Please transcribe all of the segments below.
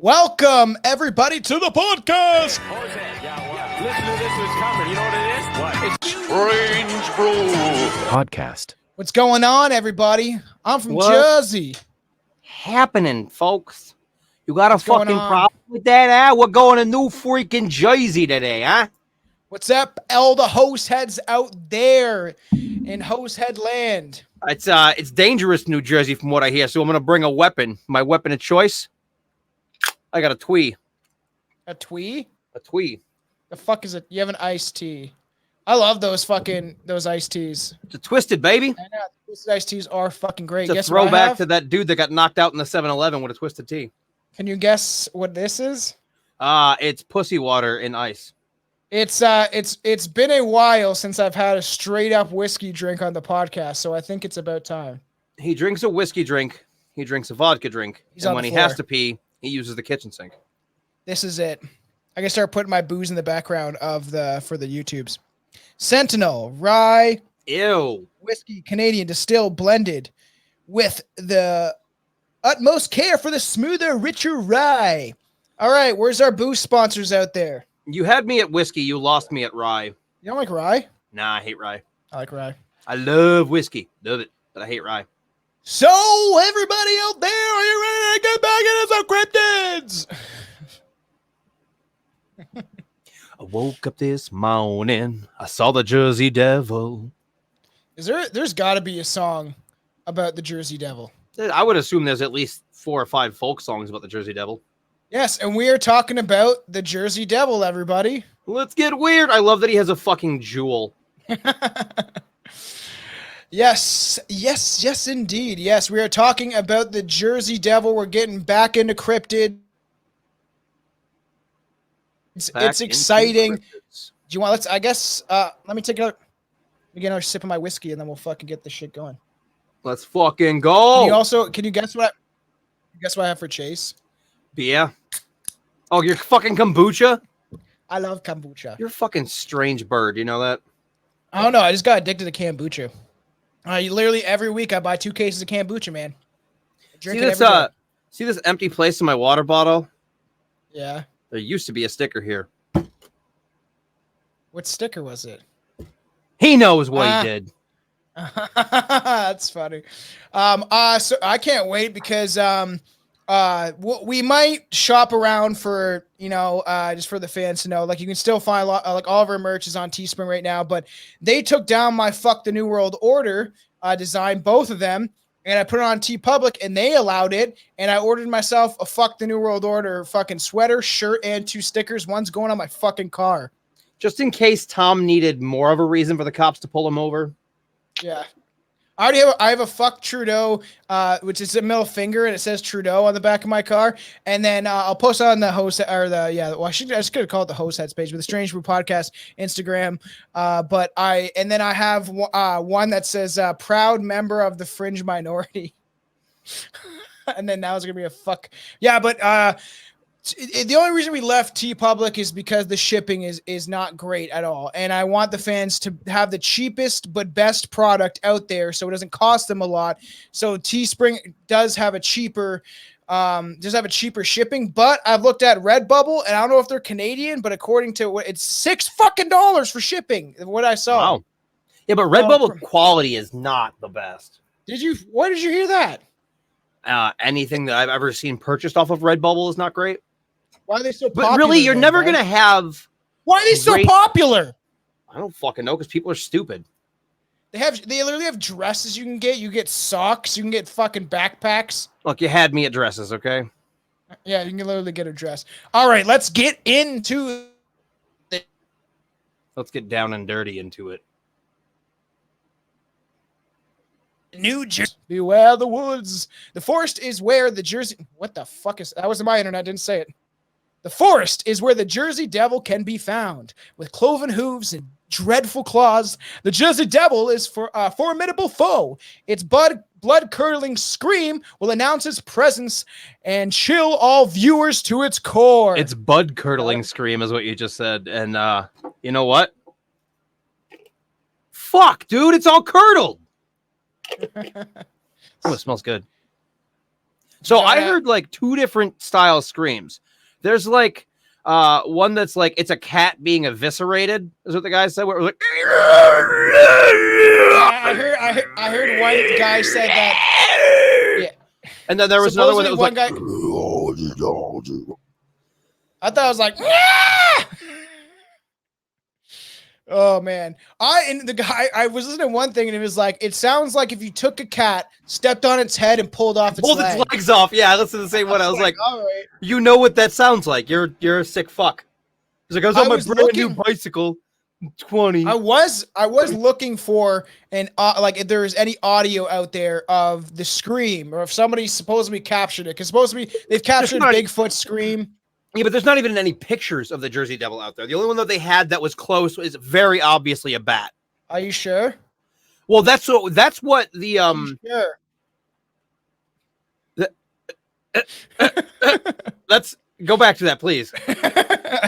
Welcome, everybody, to the podcast. Listen to this was coming. You know what it is? What? It's Strange Brew podcast. What's going on, everybody? I'm from What? Jersey. happening, folks. You got a What's going fucking on? problem with that, huh? We're going to New freaking Jersey today, huh? What's up, all the host heads out there in host head land? It's dangerous, New Jersey, from what I hear. So I'm gonna bring a weapon. My weapon of choice. I got a twee. A twee? A twee. The fuck is it? You have an iced tea. I love those iced teas. It's a twisted, baby. I know, those iced teas are fucking great. It's a Guess what I throwback have? to that dude that got knocked out in the 7-Eleven with a twisted tea. Can you guess what this is? It's pussy water in ice. It's been a while since I've had a straight up whiskey drink on the podcast, so I think it's about time. He drinks a whiskey drink. He drinks a vodka drink. He's and on when the he has floor. to pee, he uses the kitchen sink. This is it. I can start putting my booze in the background for the YouTubes. Sentinel, rye, Ew. whiskey, Canadian distilled, blended with the utmost care for the smoother, richer rye. All right, where's our booze sponsors out there? You had me at whiskey. You lost me at rye. You don't like rye? Nah, I hate rye. I like rye. I love whiskey. Love it. But I hate rye. So, everybody out there, are you ready to get back into some cryptids? I woke up this morning. I saw the Jersey Devil. There's got to be a song about the Jersey Devil. I would assume there's at least 4 or 5 folk songs about the Jersey Devil. Yes, and we are talking about the Jersey Devil, everybody. Let's get weird. I love that he has a fucking jewel. Yes, indeed. Yes, we are talking about the Jersey Devil. We're getting back into cryptid. It's exciting. Do you want? Let me take let me get another sip of my whiskey, and then we'll fucking get this shit going. Let's fucking go. Can you guess what? I have for Chase? Beer. Oh, you're fucking kombucha? I love kombucha. You're a fucking strange bird. You know that? I don't know. I just got addicted to kombucha. Literally every week I buy 2 cases of kombucha, man. Drink it every day. See this empty place in my water bottle? Yeah. There used to be a sticker here. What sticker was it? He knows what he did. That's funny. So I can't wait because we might shop around for, just for the fans to know. Like, you can still find like all of our merch is on Teespring right now, but they took down my Fuck the New World Order design, both of them, and I put it on TeePublic, and they allowed it, and I ordered myself a Fuck the New World Order fucking sweater, shirt, and 2 stickers. One's going on my fucking car. Just in case Tom needed more of a reason for the cops to pull him over. Yeah. I have a fuck Trudeau, which is a middle finger, and it says Trudeau on the back of my car. And then I'll post on the host I just could have called it the host heads page, but the Strange Brew Podcast Instagram. I have one that says proud member of the fringe minority. And then now it's gonna be a fuck. Yeah, but the only reason we left TeePublic is because the shipping is not great at all, and I want the fans to have the cheapest but best product out there, so it doesn't cost them a lot. So Teespring does have a cheaper shipping, but I've looked at Redbubble, and I don't know if they're Canadian, but according to what it's $6 for shipping. What I saw. Wow. Yeah, but Redbubble quality is not the best. Why did you hear that? Anything that I've ever seen purchased off of Redbubble is not great. Why are they so popular? But really, you're then, never man? going to have... Why are they so popular? I don't fucking know, because people are stupid. They literally have dresses you can get. You get socks. You can get fucking backpacks. Look, you had me at dresses, okay? Yeah, you can literally get a dress. All right, let's get into it. Let's get down and dirty into it. New Jersey. Beware the woods. The forest is where the Jersey... What the fuck is... That wasn't my internet. I didn't say it. The forest is where the Jersey Devil can be found. With cloven hooves and dreadful claws, the Jersey Devil is for a formidable foe. Its blood-curdling scream will announce its presence and chill all viewers to its core. It's bud-curdling scream is what you just said. And you know what? Fuck, dude, it's all curdled. Oh, it smells good. So I heard like 2 different style screams. There's like one that's like it's a cat being eviscerated, is what the guy said. Where it was like, I heard one guy said that. Yeah. And then there was another one that was one like, guy. I thought I was like, "Ah!" Oh man, I was listening to one thing and it was like, it sounds like if you took a cat, stepped on its head, and pulled off its legs off. Yeah, I listened to the same one. I was like, all right, you know what that sounds like? You're a sick fuck. He's like, I was on my brand new bicycle. 20. I was looking for like if there is any audio out there of the scream or if somebody supposedly captured it, because supposedly they've captured Bigfoot scream. Yeah, but there's not even any pictures of the Jersey Devil out there. The only one that they had that was close is very obviously a bat. Are you sure? Well, that's what the Sure. Let's go back to that, please.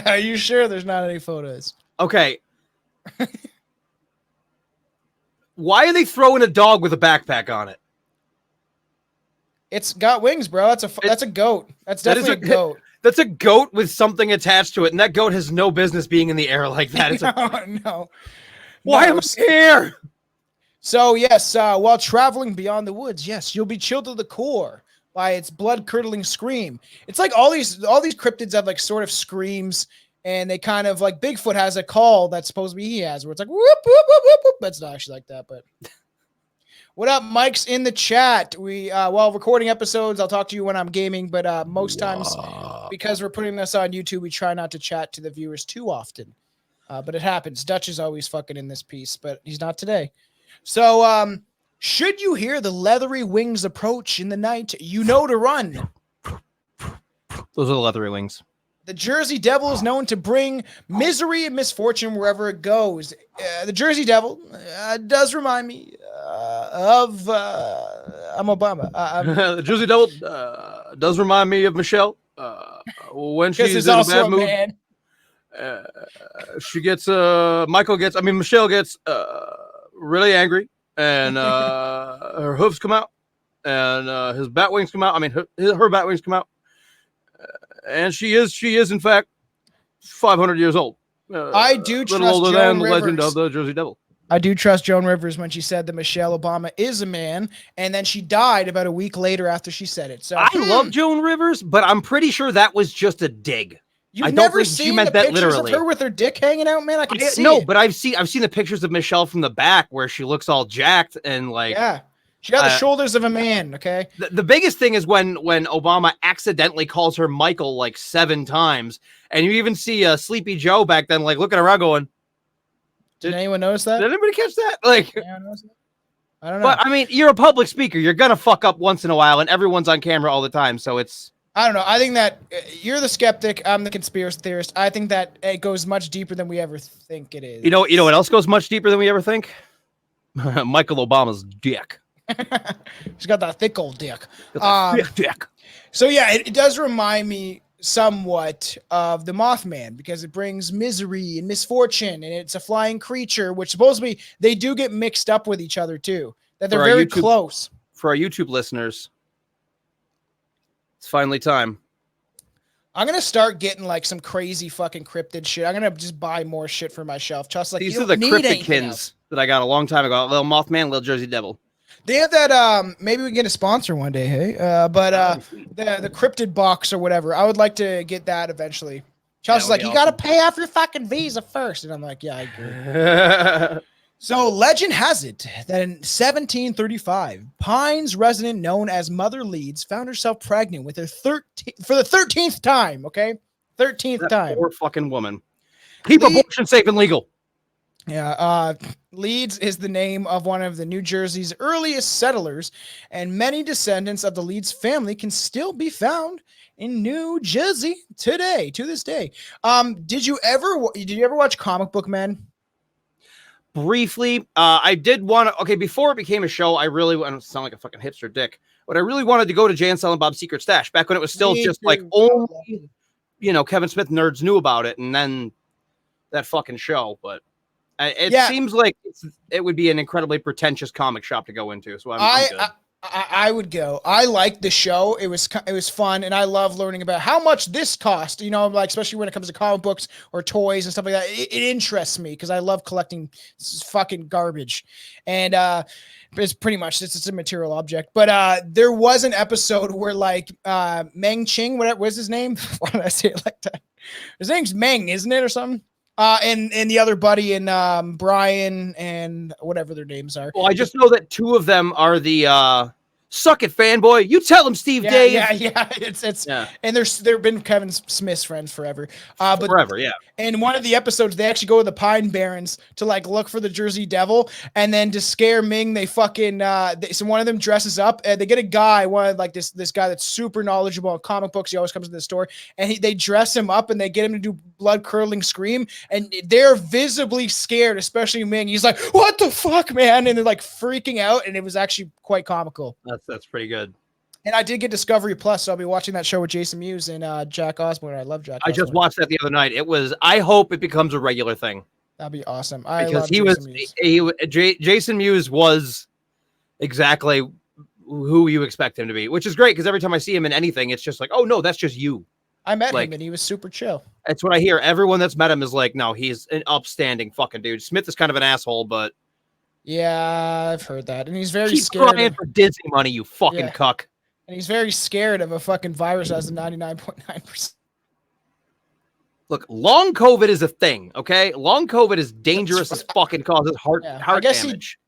Are you sure there's not any photos? Okay. Why are they throwing a dog with a backpack on it? It's got wings, bro. That's a goat. That's definitely a goat. That's a goat with something attached to it, and that goat has no business being in the air like that. It's no. Why am I here? So yes, while traveling beyond the woods, yes, you'll be chilled to the core by its blood-curdling scream. It's like all these cryptids have like sort of screams, and they kind of like Bigfoot has a call that's supposed to be he has, where it's like whoop whoop whoop whoop whoop. That's not actually like that, but. What up, Mike's in the chat. We while recording episodes, I'll talk to you when I'm gaming, but most times because we're putting this on YouTube, we try not to chat to the viewers too often. But it happens. Dutch is always fucking in this piece, but he's not today. So should you hear the leathery wings approach in the night, you know to run. Those are the leathery wings. The Jersey Devil is known to bring misery and misfortune wherever it goes. The Jersey Devil does remind me of I'm Obama. The Jersey Devil does remind me of Michelle when she's in a bad mood. Michelle gets really angry, and her hooves come out, and his bat wings come out. I mean, her bat wings come out. And she is in fact 500 years old. I do trust older Joan than the Rivers. legend of the Jersey Devil. I do trust Joan Rivers when she said that Michelle Obama is a man, and then she died about a week later after she said it. So I love Joan Rivers, but I'm pretty sure that was just a dig. You've I don't never think seen she meant the that pictures literally. of her with her dick hanging out, man. I can see no, it. but I've seen the pictures of Michelle from the back where she looks all jacked and like yeah. She got the shoulders of a man, okay? The biggest thing is when Obama accidentally calls her Michael like 7 times, and you even see Sleepy Joe back then like looking around going, Did anyone notice that? Did anybody catch that? Like, I don't know. But I mean, you're a public speaker. You're gonna fuck up once in a while, and everyone's on camera all the time, so it's. I don't know. I think that you're the skeptic. I'm the conspiracy theorist. I think that it goes much deeper than we ever think it is. You know what else goes much deeper than we ever think? Michael Obama's dick. He's got that thick old dick. Thick dick. So yeah, it does remind me somewhat of the Mothman because it brings misery and misfortune, and it's a flying creature, which supposedly they do get mixed up with each other too. That they're very close. For our YouTube listeners, it's finally time. I'm gonna start getting like some crazy fucking cryptid shit. I'm gonna just buy more shit for my shelf. Just like these are the cryptidkins that I got a long time ago. Little Mothman, little Jersey Devil. They have that. Maybe we can get a sponsor one day. Hey, the cryptid box or whatever. I would like to get that eventually. Chelsea's like, you got to pay off your fucking visa first, and I'm like, yeah, I agree. So legend has it that in 1735, Pines resident known as Mother Leeds found herself pregnant with her for the 13th time. Okay, 13th time. Poor fucking woman. Keep abortion safe and legal. Yeah, Leeds is the name of one of the New Jersey's earliest settlers, and many descendants of the Leeds family can still be found in New Jersey today, to this day. Did you ever watch Comic Book Men? Briefly, I did want to. Okay, before it became a show, I don't sound like a fucking hipster dick, but I really wanted to go to Jay and Silent Bob's Secret Stash back when it was still just like only, Kevin Smith nerds knew about it, and then that fucking show, but. It seems like it would be an incredibly pretentious comic shop to go into. So I'm good. I would go. I liked the show. It was fun, and I love learning about how much this cost. You know, like especially when it comes to comic books or toys and stuff like that. It interests me because I love collecting fucking garbage, and it's pretty much it's a material object. But there was an episode where like Meng Ching, whatever was his name? Why did I say it like that? His name's Meng, isn't it, or something? And the other buddy and Brian and whatever their names are. Well, I just know that two of them are the suck it fanboy. You tell him, Steve Dave. Yeah. It's and they've been Kevin Smith's friends forever. But forever, yeah. In one of the episodes, they actually go to the Pine Barrens to like look for the Jersey Devil, and then to scare Ming, they fucking so one of them dresses up, and they get a guy, this guy that's super knowledgeable on comic books. He always comes to the store, and they dress him up, and they get him to do blood curdling scream, and they're visibly scared, especially Ming. He's like, "What the fuck, man?" And they're like freaking out, and it was actually quite comical. That's pretty good. And I did get Discovery Plus, so I'll be watching that show with Jason Mewes and Jack Osborne. I love Jack Osborne. I just watched that the other night. I hope it becomes a regular thing. That'd be awesome. Because Jason Mewes was exactly who you expect him to be, which is great because every time I see him in anything, it's just like, oh no, that's just you. I met him and he was super chill. That's what I hear. Everyone that's met him is like, no, he's an upstanding fucking dude. Smith is kind of an asshole, but yeah, I've heard that. And he's very keep scared. Crying for Disney money, you fucking cuck. And he's very scared of a fucking virus that has a 99.9%. Look, long COVID is a thing, okay? Long COVID is dangerous as fucking causes heart damage.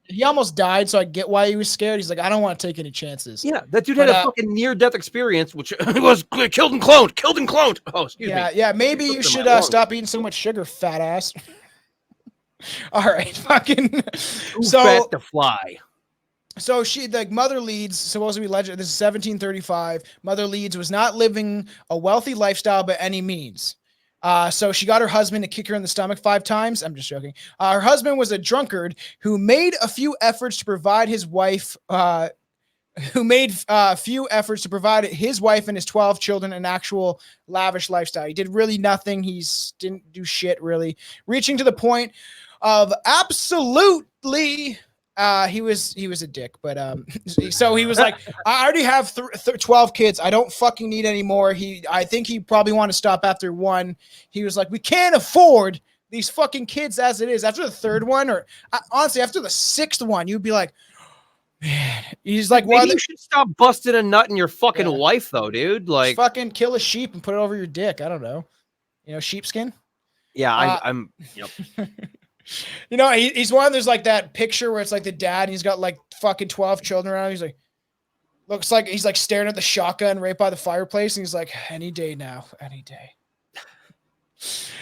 He almost died, so I get why he was scared. He's like, I don't want to take any chances. Yeah, that dude had a fucking near-death experience, which was killed and cloned. Oh, excuse me. Yeah, maybe you should stop eating so much sugar, fat ass. All right, fucking. Fat to fly. So Mother Leeds, supposed to be legend. This is 1735. Mother Leeds was not living a wealthy lifestyle by any means. So she got her husband to kick her in the stomach 5 times. I'm just joking. Her husband was a drunkard who made a few efforts to provide his wife, and his 12 children an actual lavish lifestyle. He did really nothing. He didn't do shit really, reaching to the point of absolutely. He was a dick, but so he was like, I already have 12 kids. I don't fucking need any more. I think he probably wanted to stop after 1. He was like, we can't afford these fucking kids as it is. After the 3rd one, or honestly, after the 6th one, you'd be like, man. He's like, well, you should stop busting a nut in your fucking wife, though, dude. Like, just fucking kill a sheep and put it over your dick. I don't know, sheepskin. Yeah, I'm. Yep. He's one. There's like that picture where it's like the dad, and he's got like fucking 12 children around. He's like, looks like he's like staring at the shotgun right by the fireplace, and he's like, any day now, any day.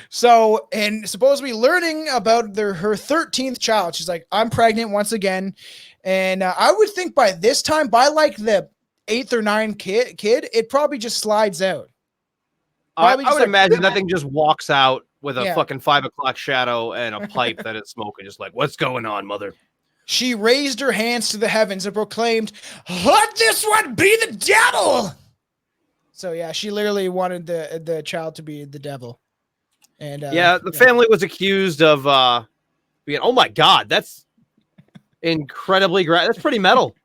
So, and supposed to be learning about her 13th child. She's like, I'm pregnant once again, and I would think by this time, by like the 8th or 9th kid, it probably just slides out. I would imagine that thing just walks out with a fucking 5 o'clock shadow and a pipe that it's smoking, just like, what's going on, mother? She raised her hands to the heavens and proclaimed, let this one be the devil. So yeah, she literally wanted the child to be the devil. And the family was accused of being, oh my God, that's incredibly that's pretty metal.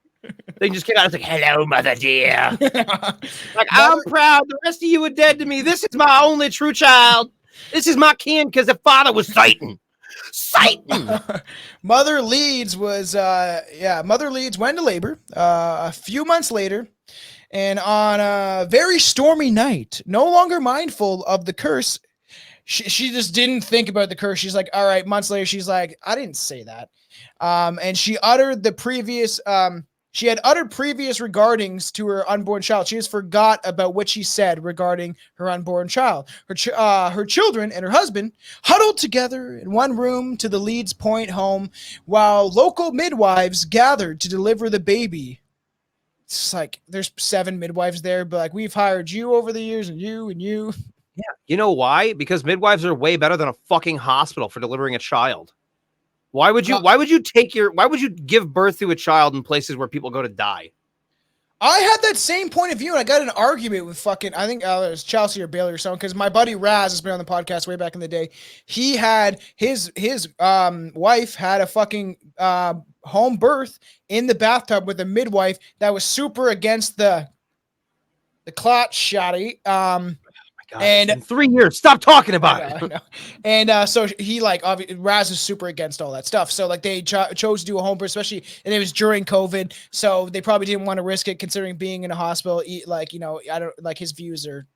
They just came out and was like, hello, mother dear. Like, I'm proud. The rest of you are dead to me. This is my only true child. This is my kin because the father was Satan. Satan. Mother Leeds went to labor a few months later. And on a very stormy night, no longer mindful of the curse, she just didn't think about the curse. She's like, all right, months later, she's like, I didn't say that. And she uttered she had uttered previous regardings to her unborn child. She just forgot about what she said regarding her unborn child. Her children and her husband huddled together in one room to the Leeds Point home while local midwives gathered to deliver the baby. It's like there's 7 midwives there, but like we've hired you over the years and you and you. Yeah. You know why? Because midwives are way better than a fucking hospital for delivering a child. Why would you give birth to a child in places where people go to die? I had that same point of view, and I got in an argument with fucking, I think it was Chelsea or Bailey or someone, because my buddy Raz has been on the podcast way back in the day. He had his wife had a fucking home birth in the bathtub with a midwife that was super against the clot shotty. God, and in 3 years, stop talking about I it. know. And so he like Raz is super against all that stuff. So like they chose to do a home birth, especially, and it was during COVID. So they probably didn't want to risk it, considering being in a hospital. Like, you know, I don't like his views are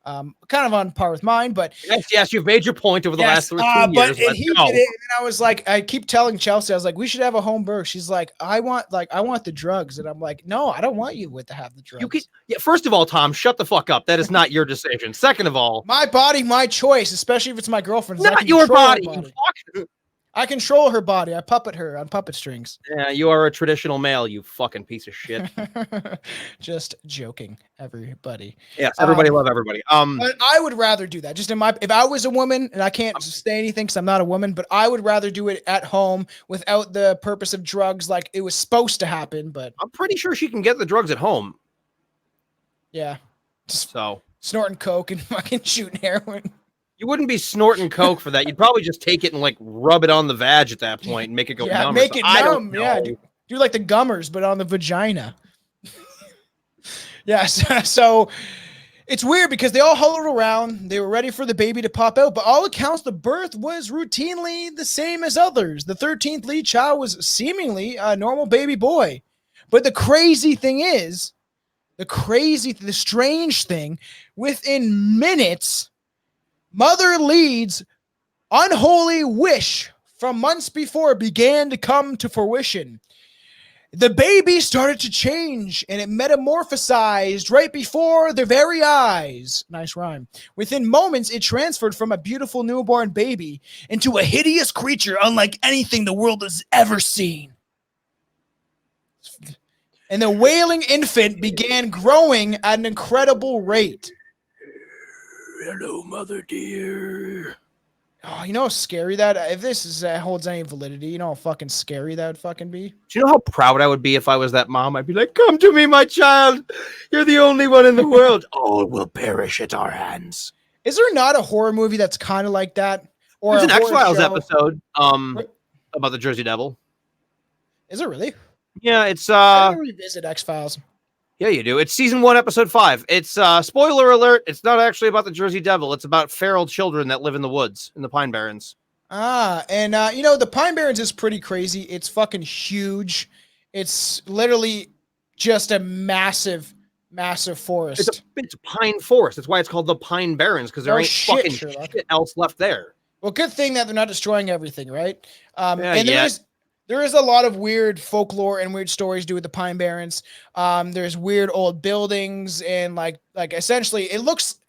kind of on par with mine, but Yes, you've made your point over the last 2 years. But and he did it, and then I was like, I keep telling Chelsea, I was like, we should have a home birth. She's like, I want the drugs, and I'm like, no, I don't want you to have the drugs. You could, first of all, Tom, shut the fuck up. That is not your decision. Second of all, my body, my choice, especially if it's my girlfriend's. Not your body. You fuck. I control her body. I puppet her on puppet strings. Yeah, you are a traditional male, you fucking piece of shit. Just joking, everybody. Yes, everybody love everybody. But I would rather do that. Just if I was a woman, and I can't say anything because I'm not a woman, but I would rather do it at home without the purpose of drugs, like it was supposed to happen. But I'm pretty sure she can get the drugs at home. Yeah, so snorting coke and fucking shooting heroin. You wouldn't be snorting coke for that. You'd probably just take it and like rub it on the vag at that point and make it go numb. Make it numb. Yeah, do like the gummers, but on the vagina. So it's weird because they all huddled around. They were ready for the baby to pop out, but all accounts the birth was routinely the same as others. The 13th lead child was seemingly a normal baby boy. But the crazy thing is, the strange thing, within minutes, Mother Leeds' unholy wish from months before began to come to fruition. The baby started to change, and it metamorphosized right before their very eyes. Nice rhyme. Within moments, it transferred from a beautiful newborn baby into a hideous creature unlike anything the world has ever seen. And the wailing infant began growing at an incredible rate. Hello, mother dear. Oh, you know how scary that, if this holds any validity, you know how fucking scary that would fucking be? Do you know how proud I would be if I was that mom? I'd be like, come to me, my child. You're the only one in the world. All will perish at our hands. Is there not a horror movie that's kind of like that? Or there's an horror X-Files show? episode about the Jersey Devil. Is it really? Yeah, it's I never revisit X-Files. Yeah, you do. It's season 1, episode 5. It's spoiler alert. It's not actually about the Jersey Devil. It's about feral children that live in the woods in the Pine Barrens. And you know, the Pine Barrens is pretty crazy. It's fucking huge. It's literally just a massive forest. It's a pine forest. That's why it's called the Pine Barrens, because there ain't fucking shit else left there. Well, good thing that they're not destroying everything, right? And there is a lot of weird folklore and weird stories to do with the Pine Barrens. There's weird old buildings and like essentially it looks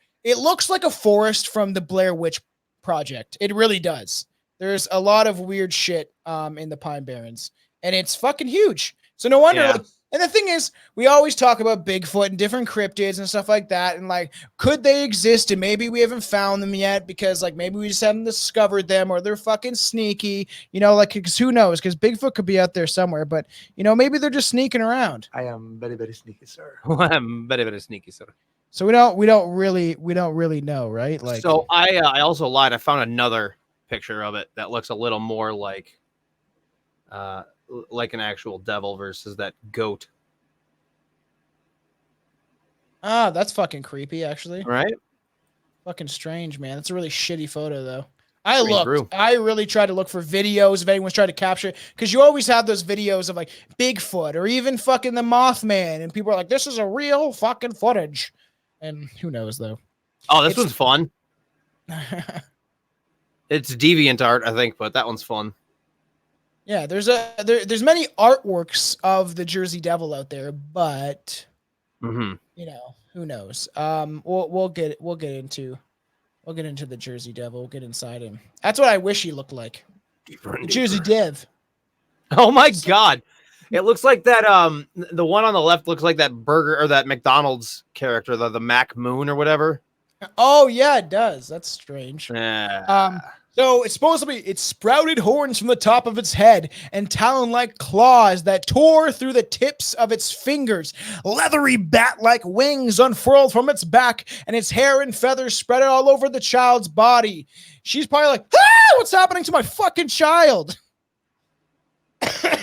like a forest from the Blair Witch Project. It really does. There's a lot of weird shit in the Pine Barrens, and it's fucking huge. So no wonder. Yeah. And the thing is, we always talk about Bigfoot and different cryptids and stuff like that. And like, could they exist? And maybe we haven't found them yet because like maybe we just haven't discovered them, or they're fucking sneaky, you know, like, cause who knows? Cause Bigfoot could be out there somewhere, but you know, maybe they're just sneaking around. I am very, very sneaky, sir. I'm very, very sneaky, sir. So we don't really know, right? Like, so I also lied. I found another picture of it that looks a little more like an actual devil versus that goat. Ah, that's fucking creepy, actually. Right? Fucking strange, man. That's a really shitty photo, though. Brew. I really tried to look for videos if anyone's trying to capture it, because you always have those videos of like Bigfoot or even fucking the Mothman, and people are like, this is a real fucking footage. And who knows, though. Oh, this one's fun. It's deviant art, I think, but that one's fun. Yeah, there's many artworks of the Jersey Devil out there, but you know, who knows? We'll get into the Jersey Devil. We'll get inside him. That's what I wish he looked like. The Jersey Dev. Oh my god. It looks like that the one on the left looks like that burger or that McDonald's character, the Mac Moon or whatever. Oh yeah, it does. That's strange. Yeah. So it's supposedly it sprouted horns from the top of its head and talon-like claws that tore through the tips of its fingers. Leathery bat-like wings unfurled from its back, and its hair and feathers spread all over the child's body. She's probably like, what's happening to my fucking child?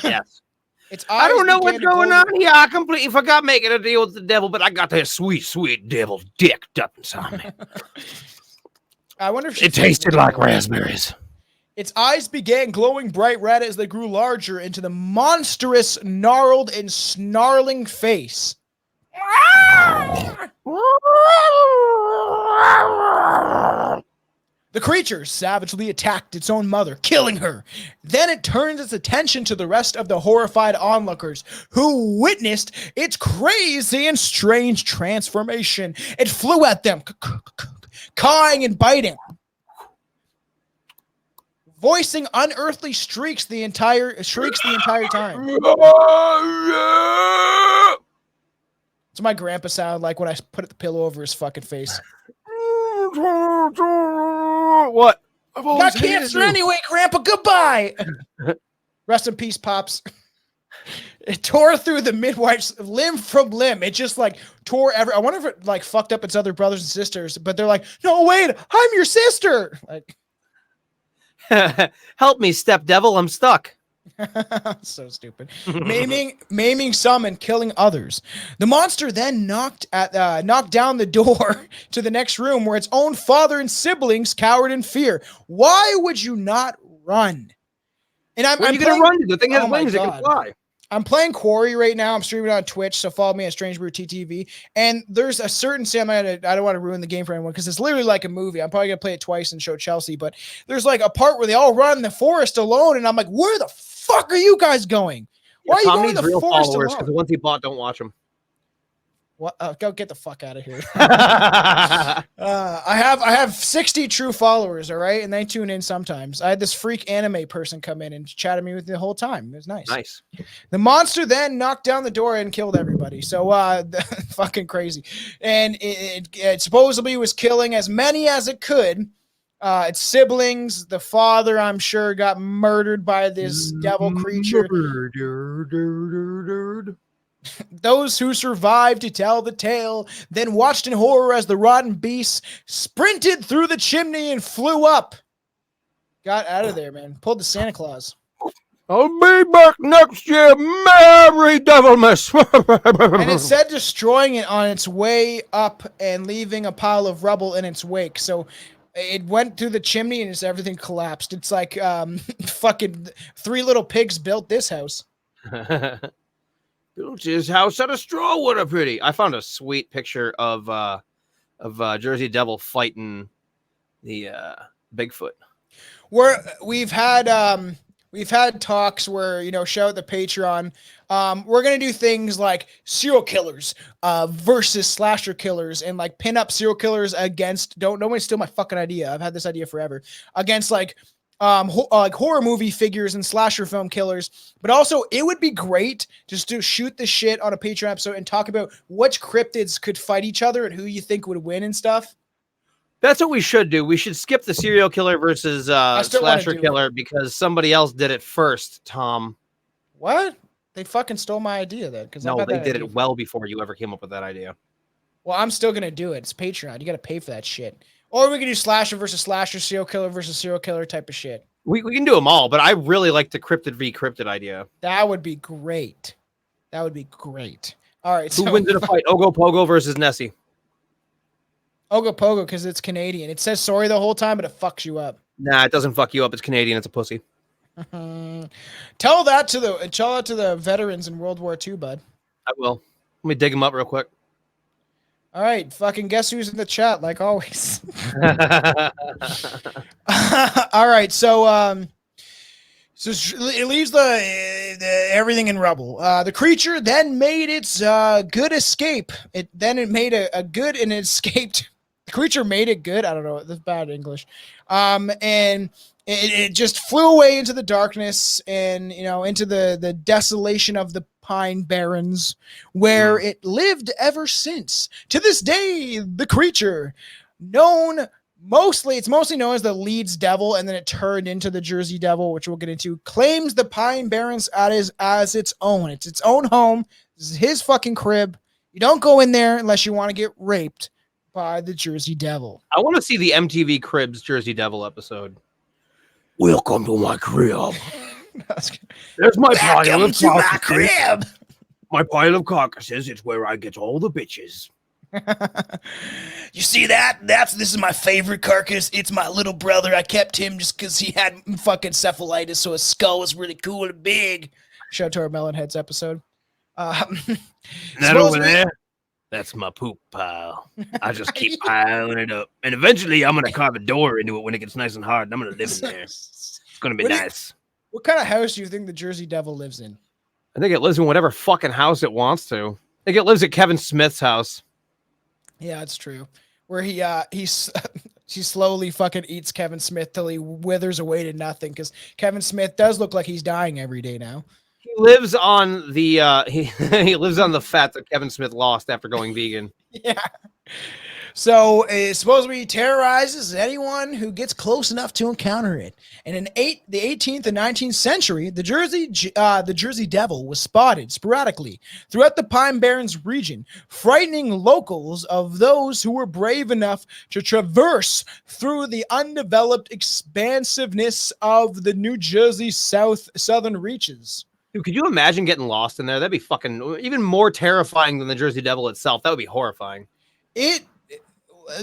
Yes. I don't know what's going on here. I completely forgot making a deal with the devil, but I got that sweet, sweet devil dick up inside me. I wonder if it tasted like raspberries. Its eyes began glowing bright red as they grew larger into the monstrous, gnarled, and snarling face. The creature savagely attacked its own mother, killing her. Then it turned its attention to the rest of the horrified onlookers, who witnessed its crazy and strange transformation. It flew at them, cawing and biting, voicing unearthly shrieks the entire time. That's what my grandpa sounded like when I put the pillow over his fucking face. What? Got cancer anyway, Grandpa. Goodbye. Rest in peace, Pops. It tore through the midwife's limb from limb. It just like tore I wonder if it like fucked up its other brothers and sisters, but they're like, no, wait, I'm your sister. Like, help me, step devil. I'm stuck. So stupid. Maiming some and killing others. The monster then knocked down the door to the next room where its own father and siblings cowered in fear. Why would you not run? And I'm going to run to? The thing has wings, it can fly. I'm playing Quarry right now. I'm streaming on Twitch, so follow me at strangebrewttv. And there's a certain scene, I don't want to ruin the game for anyone because it's literally like a movie. I'm probably going to play it twice and show Chelsea, but there's like a part where they all run in the forest alone, and I'm like, where the fuck are you guys going? Why are you going to the forest alone? Because the ones he bought, don't watch them. What? Go get the fuck out of here. I have 60 true followers, all right, and they tune in sometimes. I had this freak anime person come in and chatted me with the whole time. It was nice. Nice. The monster then knocked down the door and killed everybody. So fucking crazy. And it supposedly was killing as many as it could. Its siblings, the father, I'm sure, got murdered by this devil creature. Those who survived to tell the tale then watched in horror as the rotten beast sprinted through the chimney and flew up. Got out of there, man. Pulled the Santa Claus. I'll be back next year, Merry Devilmas. And it said destroying it on its way up and leaving a pile of rubble in its wake. So it went through the chimney and everything collapsed. It's like fucking 3 Little Pigs built this house. Built his house out of straw. What a pretty! I found a sweet picture of Jersey Devil fighting the Bigfoot. We've had talks where, you know, shout out the Patreon. We're gonna do things like serial killers versus slasher killers, and like pin up serial killers against. Nobody steal my fucking idea. I've had this idea forever. Against like horror movie figures and slasher film killers. But also, it would be great just to shoot the shit on a Patreon episode and talk about which cryptids could fight each other and who you think would win and stuff. That's what we should do. We should skip the serial killer versus slasher killer because somebody else did it first, Tom. What? They fucking stole my idea then. No, they did it well before you ever came up with that idea. Well, I'm still going to do it. It's Patreon. You got to pay for that shit. Or we can do slasher versus slasher, serial killer versus serial killer type of shit. We can do them all, but I really like the cryptid v cryptid idea. That would be great. That would be great. All right. Who wins in a fight? Ogopogo versus Nessie. Ogopogo, because it's Canadian. It says sorry the whole time, but it fucks you up. Nah, it doesn't fuck you up. It's Canadian. It's a pussy. Tell that to the veterans in World War II, bud. I will. Let me dig them up real quick. All right, fucking guess who's in the chat, like always. All right, so it leaves the everything in rubble. The creature then made its good escape. It made a good and it escaped. The creature made it good. I don't know. That's bad English. And it just flew away into the darkness and, you know, into the desolation of the pine barrens where it lived ever since. To this day, the creature, known it's mostly known as the Leeds Devil, and then it turned into the Jersey Devil, which we'll get into. Claims the Pine Barrens as its own. It's its own home. This is his fucking crib. You don't go in there unless you want to get raped by the Jersey Devil. I want to see the MTV Cribs Jersey Devil episode. Welcome to my crib. There's my pile of carcasses. My pile of carcasses. It's where I get all the bitches. You see that? This is my favorite carcass. It's my little brother. I kept him just because he had fucking cephalitis, so his skull was really cool and big. Shout out to our Melonheads episode. That over there? That's my poop pile. I just keep piling it up. And eventually I'm going to carve a door into it when it gets nice and hard. And I'm going to live in there. It's going to be nice. What kind of house do you think the Jersey Devil lives in? I think it lives in whatever fucking house it wants to. I think it lives at Kevin Smith's house. Yeah, it's true. Where he slowly fucking eats Kevin Smith till he withers away to nothing, because Kevin Smith does look like he's dying every day now. He lives on the he lives on the fat that Kevin Smith lost after going vegan. Yeah. So it's supposed to be terrorizes anyone who gets close enough to encounter it. And in the 18th and 19th century, the Jersey Devil was spotted sporadically throughout the Pine Barrens region, frightening locals of those who were brave enough to traverse through the undeveloped expansiveness of the New Jersey southern reaches. Dude, could you imagine getting lost in there? That'd be fucking even more terrifying than the Jersey Devil itself. That would be horrifying.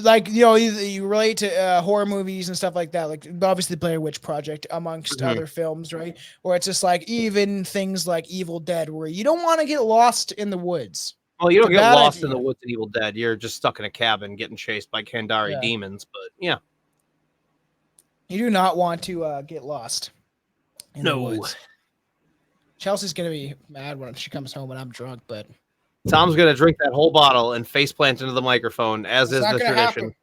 Like, you know, you relate to horror movies and stuff like that, like obviously the Blair Witch Project amongst other films, right? Where it's just like even things like Evil Dead, where you don't want to get lost in the woods. Well, you don't get lost in the woods in Evil Dead. You're just stuck in a cabin getting chased by Kandari demons. But yeah, you do not want to get lost in the woods. Chelsea's gonna be mad when she comes home and I'm drunk, but Tom's going to drink that whole bottle and faceplant into the microphone, as is the tradition. Happen.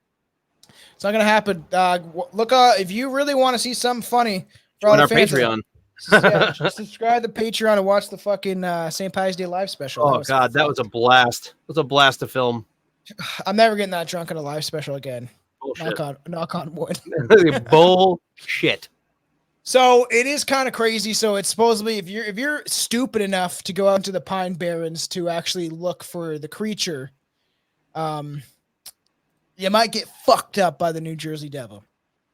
It's not going to happen. Look, if you really want to see something funny for all our fans Patreon. Just subscribe to Patreon and watch the fucking St. Pius Day live special. Oh, God, that was a blast. It was a blast to film. I'm never getting that drunk in a live special again. Bullshit. Knock on wood. Bullshit. So it is kind of crazy. So it's supposedly if you're stupid enough to go out into the Pine Barrens to actually look for the creature, you might get fucked up by the New Jersey Devil.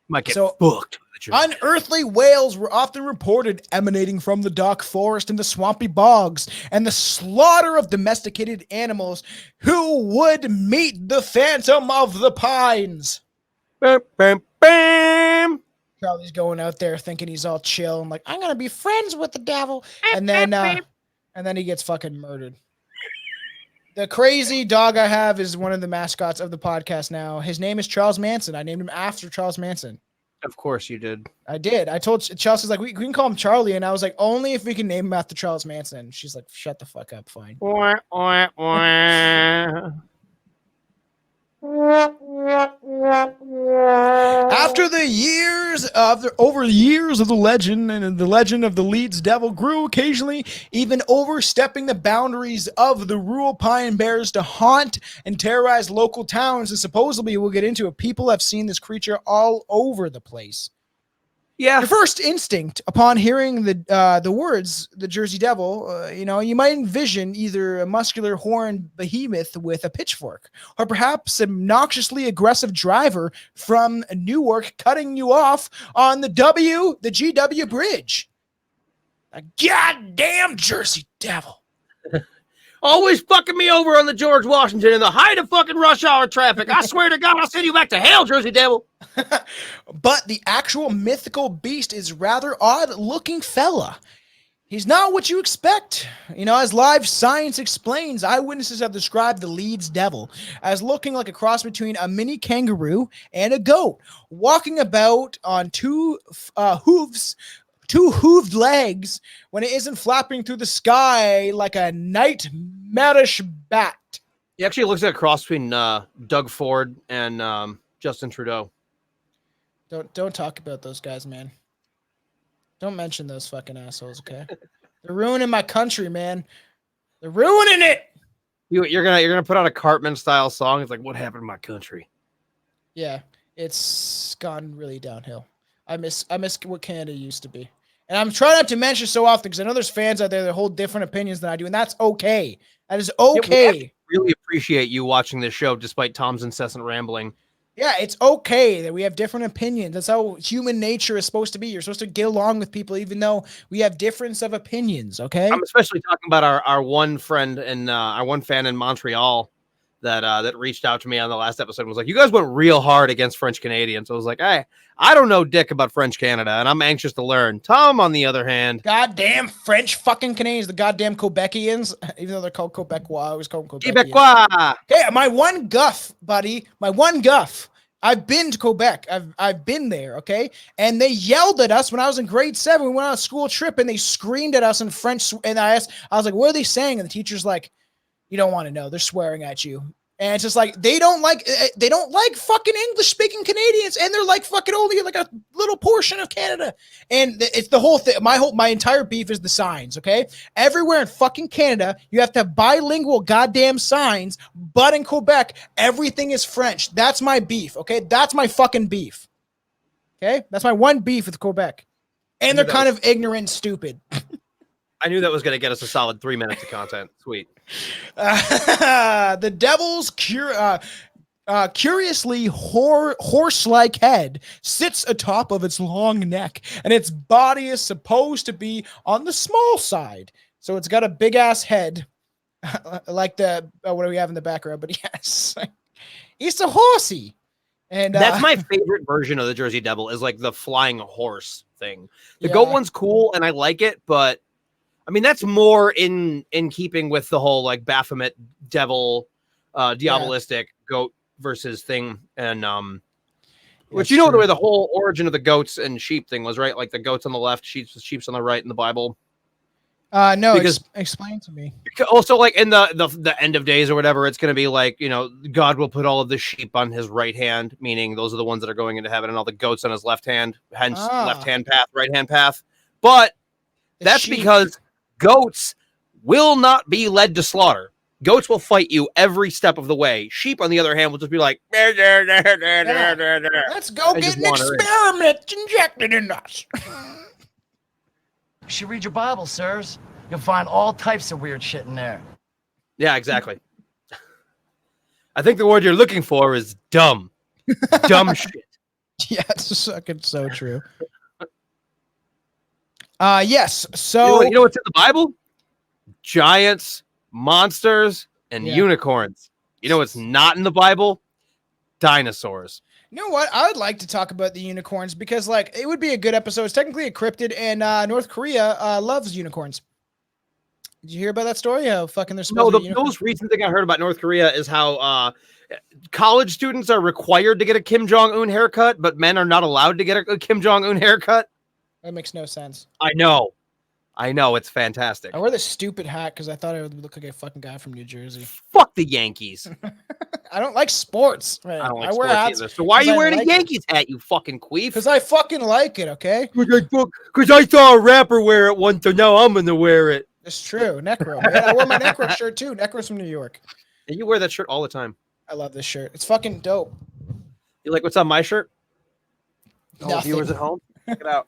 Might get fucked. Unearthly wails were often reported emanating from the dark forest and the swampy bogs, and the slaughter of domesticated animals who would meet the Phantom of the Pines. Bam, bam, bam. Charlie's going out there thinking he's all chill and like, I'm gonna be friends with the devil, and then he gets fucking murdered. The crazy dog I have is one of the mascots of the podcast now. His name is Charles Manson. I named him after Charles Manson. Of course you did. I did. I told Chelsea's like, we can call him Charlie, and I was like, only if we can name him after Charles Manson. She's like, shut the fuck up, fine. After the years of the legend, and the legend of the Leeds Devil grew, occasionally even overstepping the boundaries of the rural Pine Barrens to haunt and terrorize local towns. And supposedly, we'll get into it, people have seen this creature all over the place. Yeah. Your first instinct upon hearing the words, the Jersey Devil, you might envision either a muscular horned behemoth with a pitchfork, or perhaps an obnoxiously aggressive driver from Newark cutting you off on the GW bridge. A goddamn Jersey Devil. Always fucking me over on the George Washington in the height of fucking rush hour traffic. I swear to God, I'll send you back to hell, Jersey Devil. But the actual mythical beast is rather odd-looking fella. He's not what you expect. As Live Science explains, eyewitnesses have described the Leeds Devil as looking like a cross between a mini kangaroo and a goat, walking about on two hooved legs when it isn't flapping through the sky like a nightmarish bat. He actually looks like a cross between Doug Ford and Justin Trudeau. Don't talk about those guys, man. Don't mention those fucking assholes, okay? They're ruining my country, man. They're ruining it. You're gonna put out a Cartman style song. It's like, what happened to my country? Yeah. It's gone really downhill. I miss what Canada used to be. And I'm trying not to mention so often because I know there's fans out there that hold different opinions than I do, and that's okay. That is okay. Yeah, we really appreciate you watching this show despite Tom's incessant rambling. Yeah, it's okay that we have different opinions. That's how human nature is supposed to be. You're supposed to get along with people even though we have difference of opinions, okay? I'm especially talking about our one friend and our one fan in Montreal that reached out to me on the last episode and was like, you guys went real hard against French Canadians. I was like, hey, I don't know dick about French Canada, and I'm anxious to learn. Tom, on the other hand, goddamn French fucking Canadians, the goddamn Quebecians, even though they're called Quebecois, I always call them Quebecians. Quebecois. Okay, my one guff, buddy, my one guff. I've been to Quebec. I've been there, okay? And they yelled at us when I was in grade 7. We went on a school trip and they screamed at us in French. And I was like, what are they saying? And the teacher's like, you don't want to know. They're swearing at you. And it's just like, they don't like fucking English speaking Canadians. And they're like fucking only like a little portion of Canada. And it's the whole thing. My entire beef is the signs. Okay. Everywhere in fucking Canada, you have to have bilingual goddamn signs. But in Quebec, everything is French. That's my beef. Okay. That's my fucking beef. Okay. That's my one beef with Quebec. And they're kind of ignorant and stupid. I knew that was going to get us a solid 3 minutes of content. Sweet. The devil's curiously horse-like head sits atop of its long neck, and its body is supposed to be on the small side. So it's got a big-ass head, like the what do we have in the background? But yes, it's a horsey. And that's my favorite version of the Jersey Devil is like the flying horse thing. The goat one's cool, and I like it, but I mean, that's more in keeping with the whole like Baphomet devil, diabolistic goat versus thing. And, which you know the way the whole origin of the goats and sheep thing was, right? Like the goats on the left, sheep's on the right in the Bible. No, because explain to me. Also, like in the end of days or whatever, it's going to be like, you know, God will put all of the sheep on his right hand, meaning those are the ones that are going into heaven, and all the goats on his left hand, hence left hand path, right hand path. But that's because goats will not be led to slaughter. Goats will fight you every step of the way. Sheep, on the other hand, will just be like, let's go get an experiment injected in us. You should read your Bible, sirs. You'll find all types of weird shit in there. Yeah, exactly. I think the word you're looking for is dumb. Dumb shit. Yeah, it's fucking so true. Yes. So you know what's in the Bible? Giants, monsters, and unicorns. You know what's not in the Bible? Dinosaurs. You know what? I would like to talk about the unicorns because, like, it would be a good episode. It's technically a cryptid, and North Korea loves unicorns. Did you hear about that story? How fucking they're supposed to be unicorns? The most recent thing I heard about North Korea is how college students are required to get a Kim Jong-un haircut, but men are not allowed to get a Kim Jong-un haircut. That makes no sense. I know. It's fantastic. I wear this stupid hat because I thought I would look like a fucking guy from New Jersey. Fuck the Yankees. I don't like sports. Right? I don't like I wear sports hats either. So why are you wearing a Yankees hat, you fucking queef? Because I fucking like it, okay? Because I saw a rapper wear it once, so now I'm going to wear it. It's true. Necro. Man. I wore my Necro shirt too. Necro's from New York. And you wear that shirt all the time. I love this shirt. It's fucking dope. You like what's on my shirt? Nothing. All viewers at home, check it out.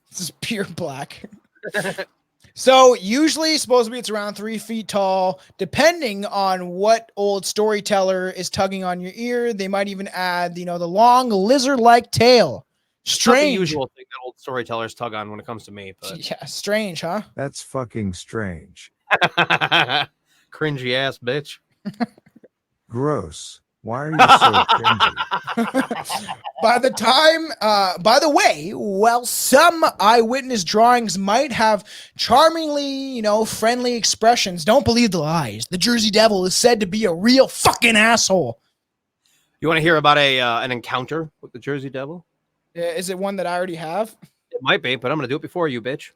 This is pure black. So usually supposedly it's around 3 feet tall, depending on what old storyteller is tugging on your ear. They might even add, the long lizard-like tail. Strange. Not the usual thing that old storytellers tug on when it comes to me. But yeah, strange, huh? That's fucking strange. Cringy ass bitch. Gross. Why are you so cringy? By the way, well, some eyewitness drawings might have charmingly, friendly expressions. Don't believe the lies. The Jersey Devil is said to be a real fucking asshole. You want to hear about an encounter with the Jersey Devil? Is it one that I already have? It might be, but I'm going to do it before you, bitch.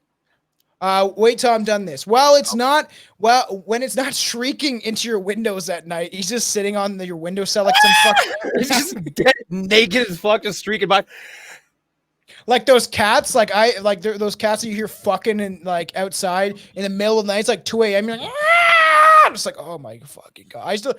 Wait till I'm done this. When it's not shrieking into your windows at night, he's just sitting on your windowsill like some fucking he's just dead, naked as fuck, just streaking by. Like those cats, those cats that you hear fucking and like outside in the middle of the night. It's like 2 a.m. You're like, I'm just like, oh my fucking god. I used to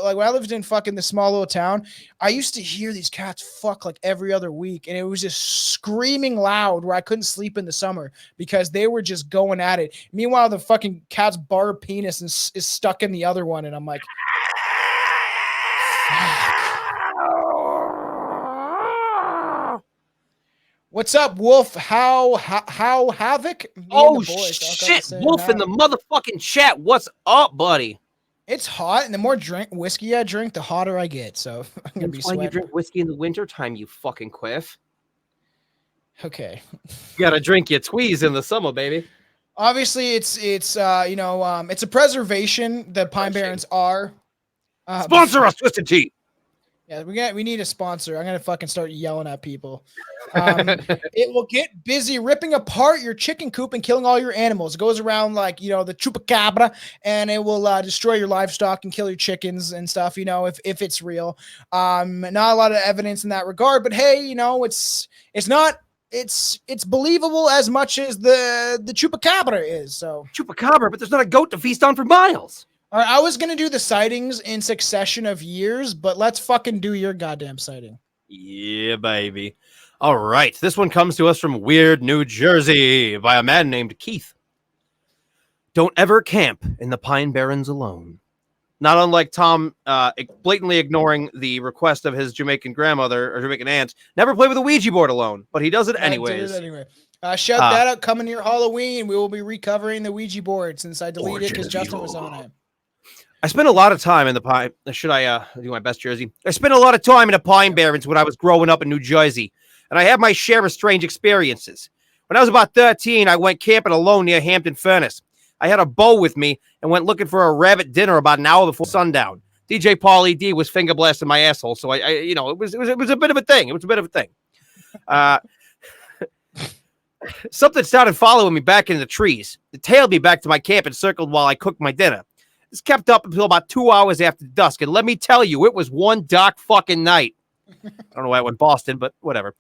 like when I lived in fucking this small little town, I used to hear these cats fuck like every other week, and it was just screaming loud where I couldn't sleep in the summer because they were just going at it. Meanwhile, the fucking cat's barb penis is stuck in the other one, and I'm like, what's up, Wolf? How Havoc? Oh shit, Wolf in the motherfucking chat. What's up, buddy? It's hot, and the more whiskey I drink, the hotter I get. So I'm gonna be That's why sweating. you drink whiskey in the wintertime, you fucking quiff. Okay. You gotta drink your tweez in the summer, baby. Obviously, it's it's a preservation. The Pine Barrens are. Sponsor us, Twisted Tea. Yeah, we need a sponsor. I'm gonna fucking start yelling at people. It will get busy ripping apart your chicken coop and killing all your animals. It goes around like the chupacabra, and it will destroy your livestock and kill your chickens and stuff. If it's real. Not a lot of evidence in that regard, but hey, it's believable as much as the chupacabra is. So Chupacabra, but there's not a goat to feast on for miles. all right, I was gonna do the sightings in succession of years, but let's fucking do your goddamn sighting. Yeah, baby. All right. This one comes to us from Weird, New Jersey by a man named Keith. Don't ever camp in the Pine Barrens alone. Not unlike Tom blatantly ignoring the request of his Jamaican grandmother or Jamaican aunt, never play with a Ouija board alone, but he does it anyways. Shout that out coming near Halloween. We will be recovering the Ouija board since I deleted it because Justin was on it. I spent a lot of time in the Pine. Should I do my best Jersey? I spent a lot of time in the Pine Barrens when I was growing up in New Jersey, and I had my share of strange experiences. When I was about 13, I went camping alone near Hampton Furnace. I had a bow with me and went looking for a rabbit dinner about an hour before sundown. DJ Paul ED was finger blasting my asshole, so it was a bit of a thing. It was a bit of a thing. Something started following me back into the trees. It tailed me back to my camp and circled while I cooked my dinner. This kept up until about 2 hours after dusk, and let me tell you, it was one dark fucking night. I don't know why I went Boston, but whatever.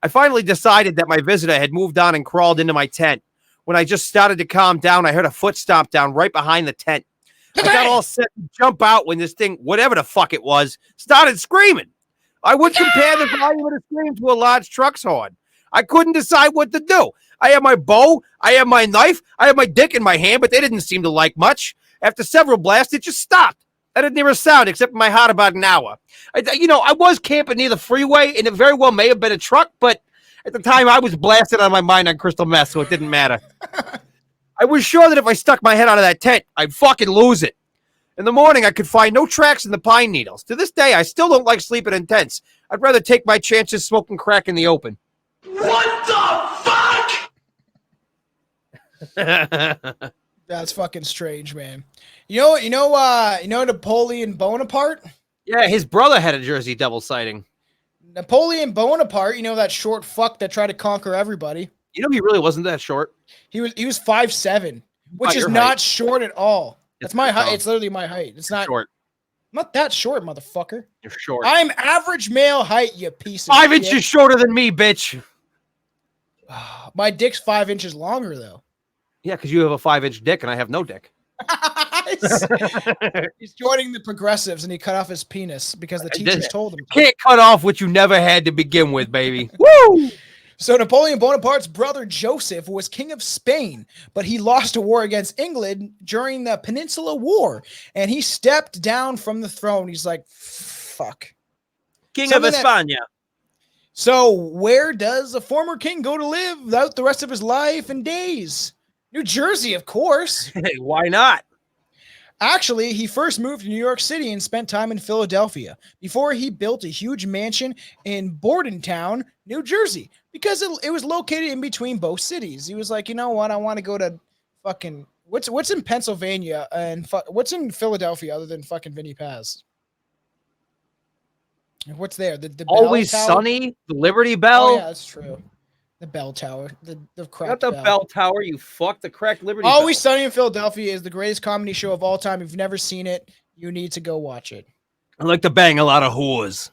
I finally decided that my visitor had moved on and crawled into my tent. When I just started to calm down, I heard a foot stomp down right behind the tent. I got all set to jump out when this thing, whatever the fuck it was, started screaming. I would compare the volume of the scream to a large truck's horn. I couldn't decide what to do. I had my bow, I had my knife, I had my dick in my hand, but they didn't seem to like much. After several blasts, it just stopped. I didn't hear a sound except in my heart about an hour. I was camping near the freeway, and it very well may have been a truck, but at the time, I was blasted out of my mind on crystal meth, so it didn't matter. I was sure that if I stuck my head out of that tent, I'd fucking lose it. In the morning, I could find no tracks in the pine needles. To this day, I still don't like sleeping in tents. I'd rather take my chances smoking crack in the open. What the fuck? That's fucking strange, man. You know Napoleon Bonaparte? Yeah, his brother had a Jersey Devil sighting. Napoleon Bonaparte, that short fuck that tried to conquer everybody. He really wasn't that short. He was 5'7", which is not short at all. That's my height. It's literally my height. It's not short. I'm not that short, motherfucker. You're short. I'm average male height, you piece of 5 shit. inches shorter than me, bitch. My dick's 5 inches longer, though. Yeah, because you have a 5-inch dick and I have no dick. He's joining the progressives and he cut off his penis because the teachers told him. Can't cut off what you never had to begin with, baby. Woo! So Napoleon Bonaparte's brother Joseph was king of Spain, but he lost a war against England during the Peninsula War, and he stepped down from the throne. He's like, fuck. King of España. So where does a former king go to live out the rest of his life and days? New Jersey, of course. Hey, why not? Actually, he first moved to New York City and spent time in Philadelphia before he built a huge mansion in Bordentown, New Jersey, because it was located in between both cities. He was like, you know what? I want to go to fucking what's in Pennsylvania and what's in Philadelphia other than fucking Vinnie Paz? What's there? The Always Bell Tower? Sunny, the Liberty Bell. Oh, yeah, that's true. The Bell Tower, the cracked Not the Bell Tower, you fuck, the cracked Liberty Always Bell. Sunny in Philadelphia is the greatest comedy show of all time. If you've never seen it, you need to go watch it. I like to bang a lot of whores.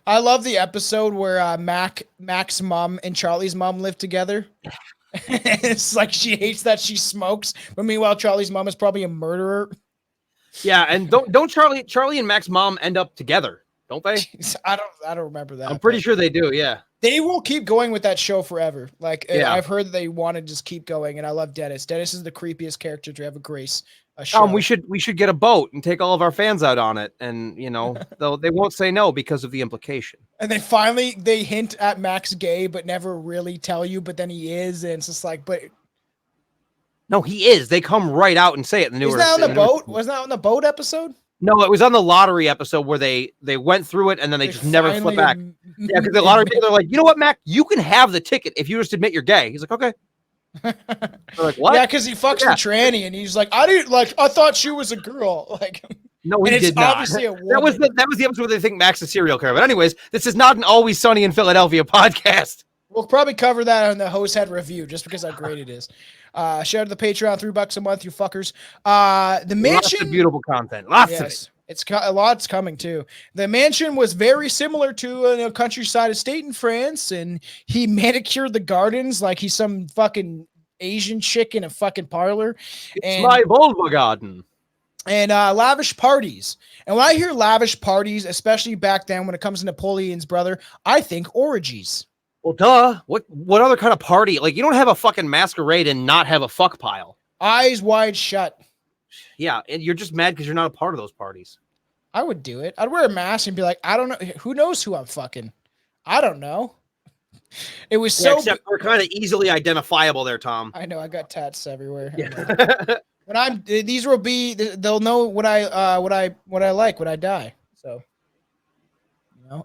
I love the episode where Mac's mom and Charlie's mom live together. It's like she hates that she smokes, but meanwhile, Charlie's mom is probably a murderer. Yeah, and don't Charlie and Mac's mom end up together, don't they? Jeez, I don't remember that. I'm pretty sure they do. Yeah. They will keep going with that show forever. Like Yeah. I've heard that they want to just keep going, and I love Dennis. Dennis is the creepiest character to ever grace a show. We should get a boat and take all of our fans out on it, and they won't say no because of the implication. And then finally they hint at Max gay, but never really tell you. But then he is, and it's just like, but No, he is. They come right out and say it in the newer. isn't that on the boat? Wasn't that on the boat episode? No, it was on the lottery episode where they went through it and then they just never flip back. Yeah, because the lottery ticket, they're like, you know what, Mac, you can have the ticket if you just admit you're gay. He's like, okay. They're like, what? Yeah, because he fucks the tranny, and he's like, I thought she was a girl. Like, no, he and it's did not. obviously a woman. That was the episode where they think Mac's a serial killer. But anyways, this is not an Always Sunny in Philadelphia podcast. We'll probably cover that on the host head review, just because how great it is. Shout out to the Patreon, $3 a month, you fuckers. The mansion, Lots of beautiful content. Lots of it. It's a lot's coming too. The mansion was very similar to a countryside estate in France, and he manicured the gardens like he's some fucking Asian chick in a fucking parlor. It's my vulva garden. And lavish parties. And when I hear lavish parties, especially back then when it comes to Napoleon's brother, I think orgies. Well, duh. What other kind of party? Like, you don't have a fucking masquerade and not have a fuck pile. Eyes wide shut. Yeah, and you're just mad because you're not a part of those parties. I would do it. I'd wear a mask and be like, I don't know. Who knows who I'm fucking? I don't know. It was so. Except we're kind of easily identifiable there, Tom. I know. I got tats everywhere. Yeah. When these will be. They'll know what I like when I die. So.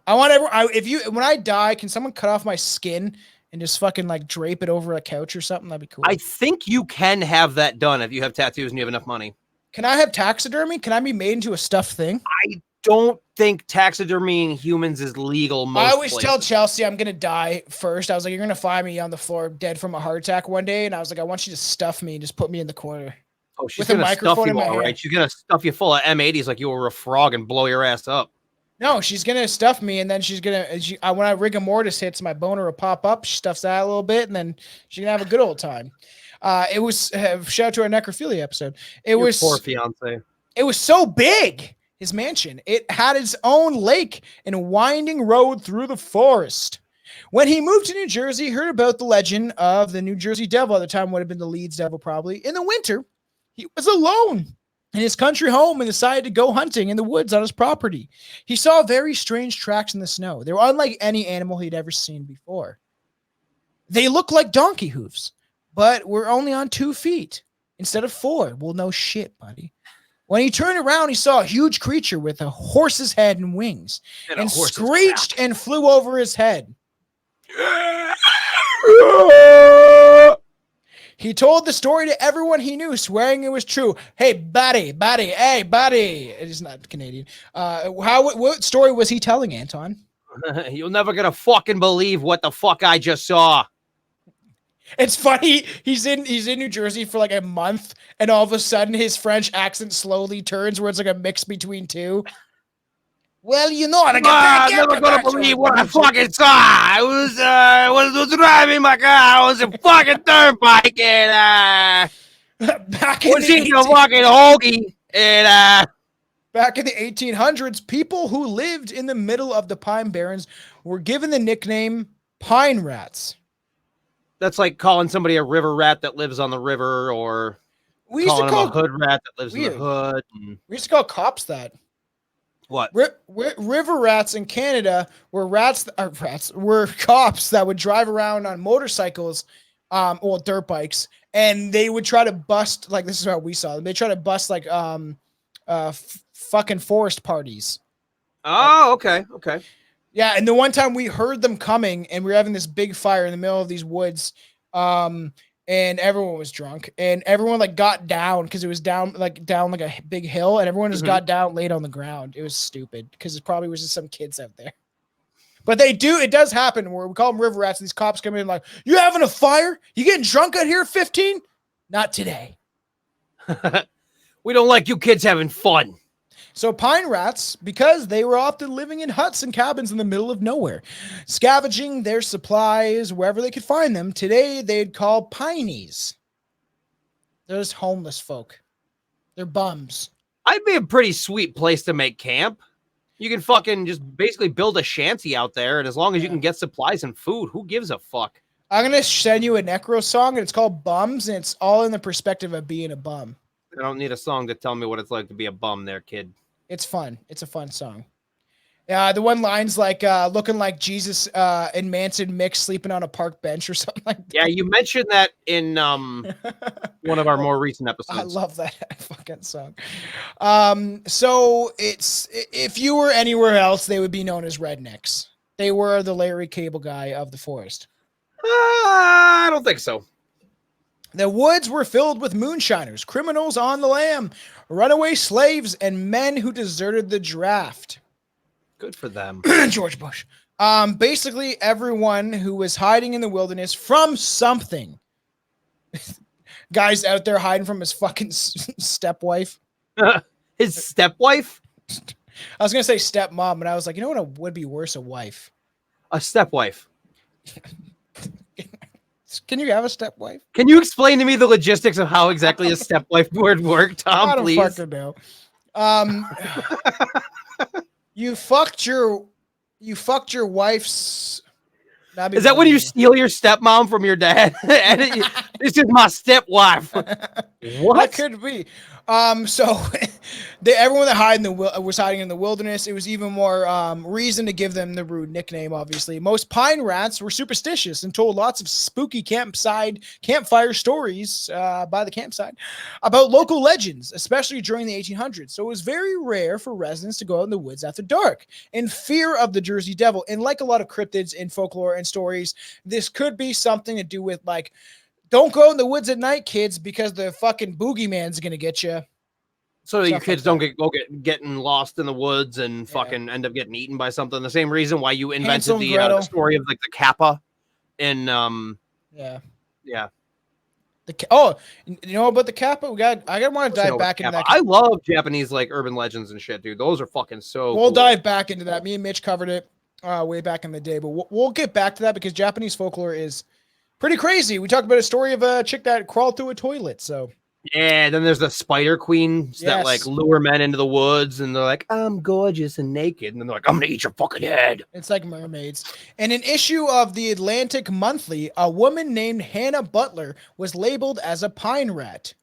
I want when I die, can someone cut off my skin and just fucking like drape it over a couch or something? That'd be cool. I think you can have that done if you have tattoos and you have enough money. Can I have taxidermy? Can I be made into a stuffed thing? I don't think taxidermying humans is legal. I always tell Chelsea I'm gonna die first. I was like, you're gonna find me on the floor dead from a heart attack one day, and I was like, I want you to stuff me and just put me in the corner. Oh, she's with gonna a microphone stuff you in my all hand. right. She's gonna stuff you full of M80s like you were a frog and blow your ass up. No, she's gonna stuff me, and then she's gonna. When I rigor mortis hits, my boner will pop up. She stuffs that a little bit, and then she's gonna have a good old time. It was shout out to our necrophilia episode. Your poor fiance. It was so big. His mansion. It had its own lake and a winding road through the forest. When he moved to New Jersey, he heard about the legend of the New Jersey Devil. At the time, would have been the Leeds Devil, probably. In the winter, he was alone in his country home and decided to go hunting in the woods on his property. He saw very strange tracks in the snow. They were unlike any animal he'd ever seen before. They looked like donkey hooves, but were only on 2 feet instead of 4. Well, no shit, buddy. When he turned around, he saw a huge creature with a horse's head and wings and screeched and flew over his head. He told the story to everyone he knew, swearing it was true. Hey, buddy, hey, buddy. It is not Canadian. What story was he telling, Anton? You're never gonna fucking believe what the fuck I just saw. It's funny. He's in New Jersey for like a month, and all of a sudden his French accent slowly turns where it's like a mix between two. Well, you know, I'm never gonna believe what I fucking saw. I was driving my car. I was a fucking turnpike, and was eating a fucking hoagie, and back in the 1800s, people who lived in the middle of the Pine Barrens were given the nickname pine rats. That's like calling somebody a river rat that lives on the river, or we used to call a hood rat that lives in the hood. We used to call cops that. What? River rats in Canada were were cops that would drive around on motorcycles, dirt bikes, and they would try to bust, like, this is how we saw them. They try to bust like fucking forest parties. Oh, okay. Yeah, and the one time we heard them coming, and we were having this big fire in the middle of these woods, and everyone was drunk, and everyone like got down because it was down like a big hill, and everyone just got down, laid on the ground. It was stupid because it probably was just some kids out there. But it does happen where we call them river rats. And these cops come in like, you having a fire? You getting drunk out here at 15? Not today. We don't like you kids having fun. So pine rats, because they were often living in huts and cabins in the middle of nowhere, scavenging their supplies wherever they could find them. Today, they'd call pineys. They're just homeless folk. They're bums. I'd be a pretty sweet place to make camp. You can fucking just basically build a shanty out there, and as long as you can get supplies and food, who gives a fuck? I'm going to send you a Necro song, and it's called Bums, and it's all in the perspective of being a bum. I don't need a song to tell me what it's like to be a bum there, kid. It's fun. It's a fun song. The one line's like looking like Jesus and Manson mix sleeping on a park bench or something like that. Yeah, you mentioned that in one of our more recent episodes. I love that fucking song. So it's if you were anywhere else, they would be known as rednecks. They were the Larry Cable Guy of the forest. I don't think so. The woods were filled with moonshiners, criminals on the lam, runaway slaves, and men who deserted the draft. Good for them. George Bush. Basically everyone who was hiding in the wilderness from something. Guy's out there hiding from his fucking stepwife. His stepwife? I was going to say stepmom, but I was like, you know what would be worse, a wife? A stepwife. Can you have a stepwife? Can you explain to me the logistics of how exactly a stepwife would work, Tom, I don't please? fucking know. You fucked your wife's. Is that when you steal your stepmom from your dad? And this is my stepwife. What? That could be. So everyone that was hiding in the wilderness. It was even more reason to give them the rude nickname. Obviously, most pine rats were superstitious and told lots of spooky campfire stories by the campsite about local legends, especially during the 1800s. So it was very rare for residents to go out in the woods after dark in fear of the Jersey Devil. And like a lot of cryptids in folklore and stories, this could be something to do with like, don't go in the woods at night, kids, because the fucking boogeyman's gonna get you. So your kids don't getting lost in the woods and fucking end up getting eaten by something. The same reason why you invented the story of like the kappa in yeah. You know about the kappa? I want to dive back into that. I love Japanese like urban legends and shit, dude. Those are fucking so We'll cool. dive back into that. Me and Mitch covered it way back in the day, but we'll get back to that because Japanese folklore is pretty crazy. We talked about a story of a chick that crawled through a toilet. So yeah, then there's the spider queens that like lure men into the woods, and they're like, "I'm gorgeous and naked," and then they're like, "I'm gonna eat your fucking head." It's like mermaids. In an issue of the Atlantic Monthly, a woman named Hannah Butler was labeled as a pine rat.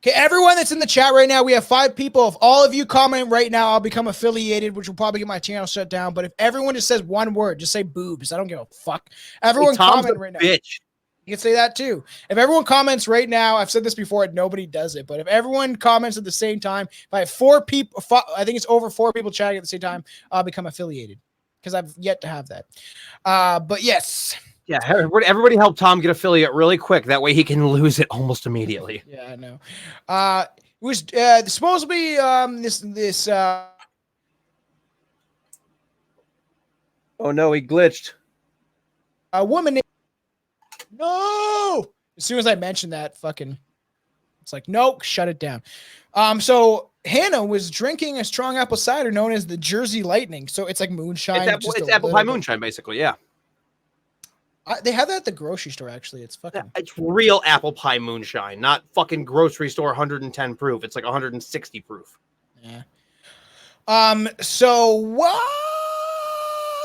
Okay, everyone that's in the chat right now, we have 5 people. If all of you comment right now, I'll become affiliated, which will probably get my channel shut down. But if everyone just says one word, just say boobs. I don't give a fuck. Everyone comment right now. Bitch. You can say that too. If everyone comments right now, I've said this before, nobody does it. But if everyone comments at the same time, if I have 4 people, I think it's over 4 people chatting at the same time, I'll become affiliated because I've yet to have that. But yes. Yeah, everybody help Tom get affiliate really quick. That way he can lose it almost immediately. Yeah, I know. It was supposed to be this. Oh no, he glitched. A woman named. No. As soon as I mentioned that, it's like, nope, shut it down. So Hannah was drinking a strong apple cider known as the Jersey Lightning. So it's like moonshine. It's apple pie moonshine, basically. Yeah. They have that at the grocery store, actually. It's fucking. Yeah, it's real apple pie moonshine, not fucking grocery store 110 proof. It's like 160 proof. Yeah. So what?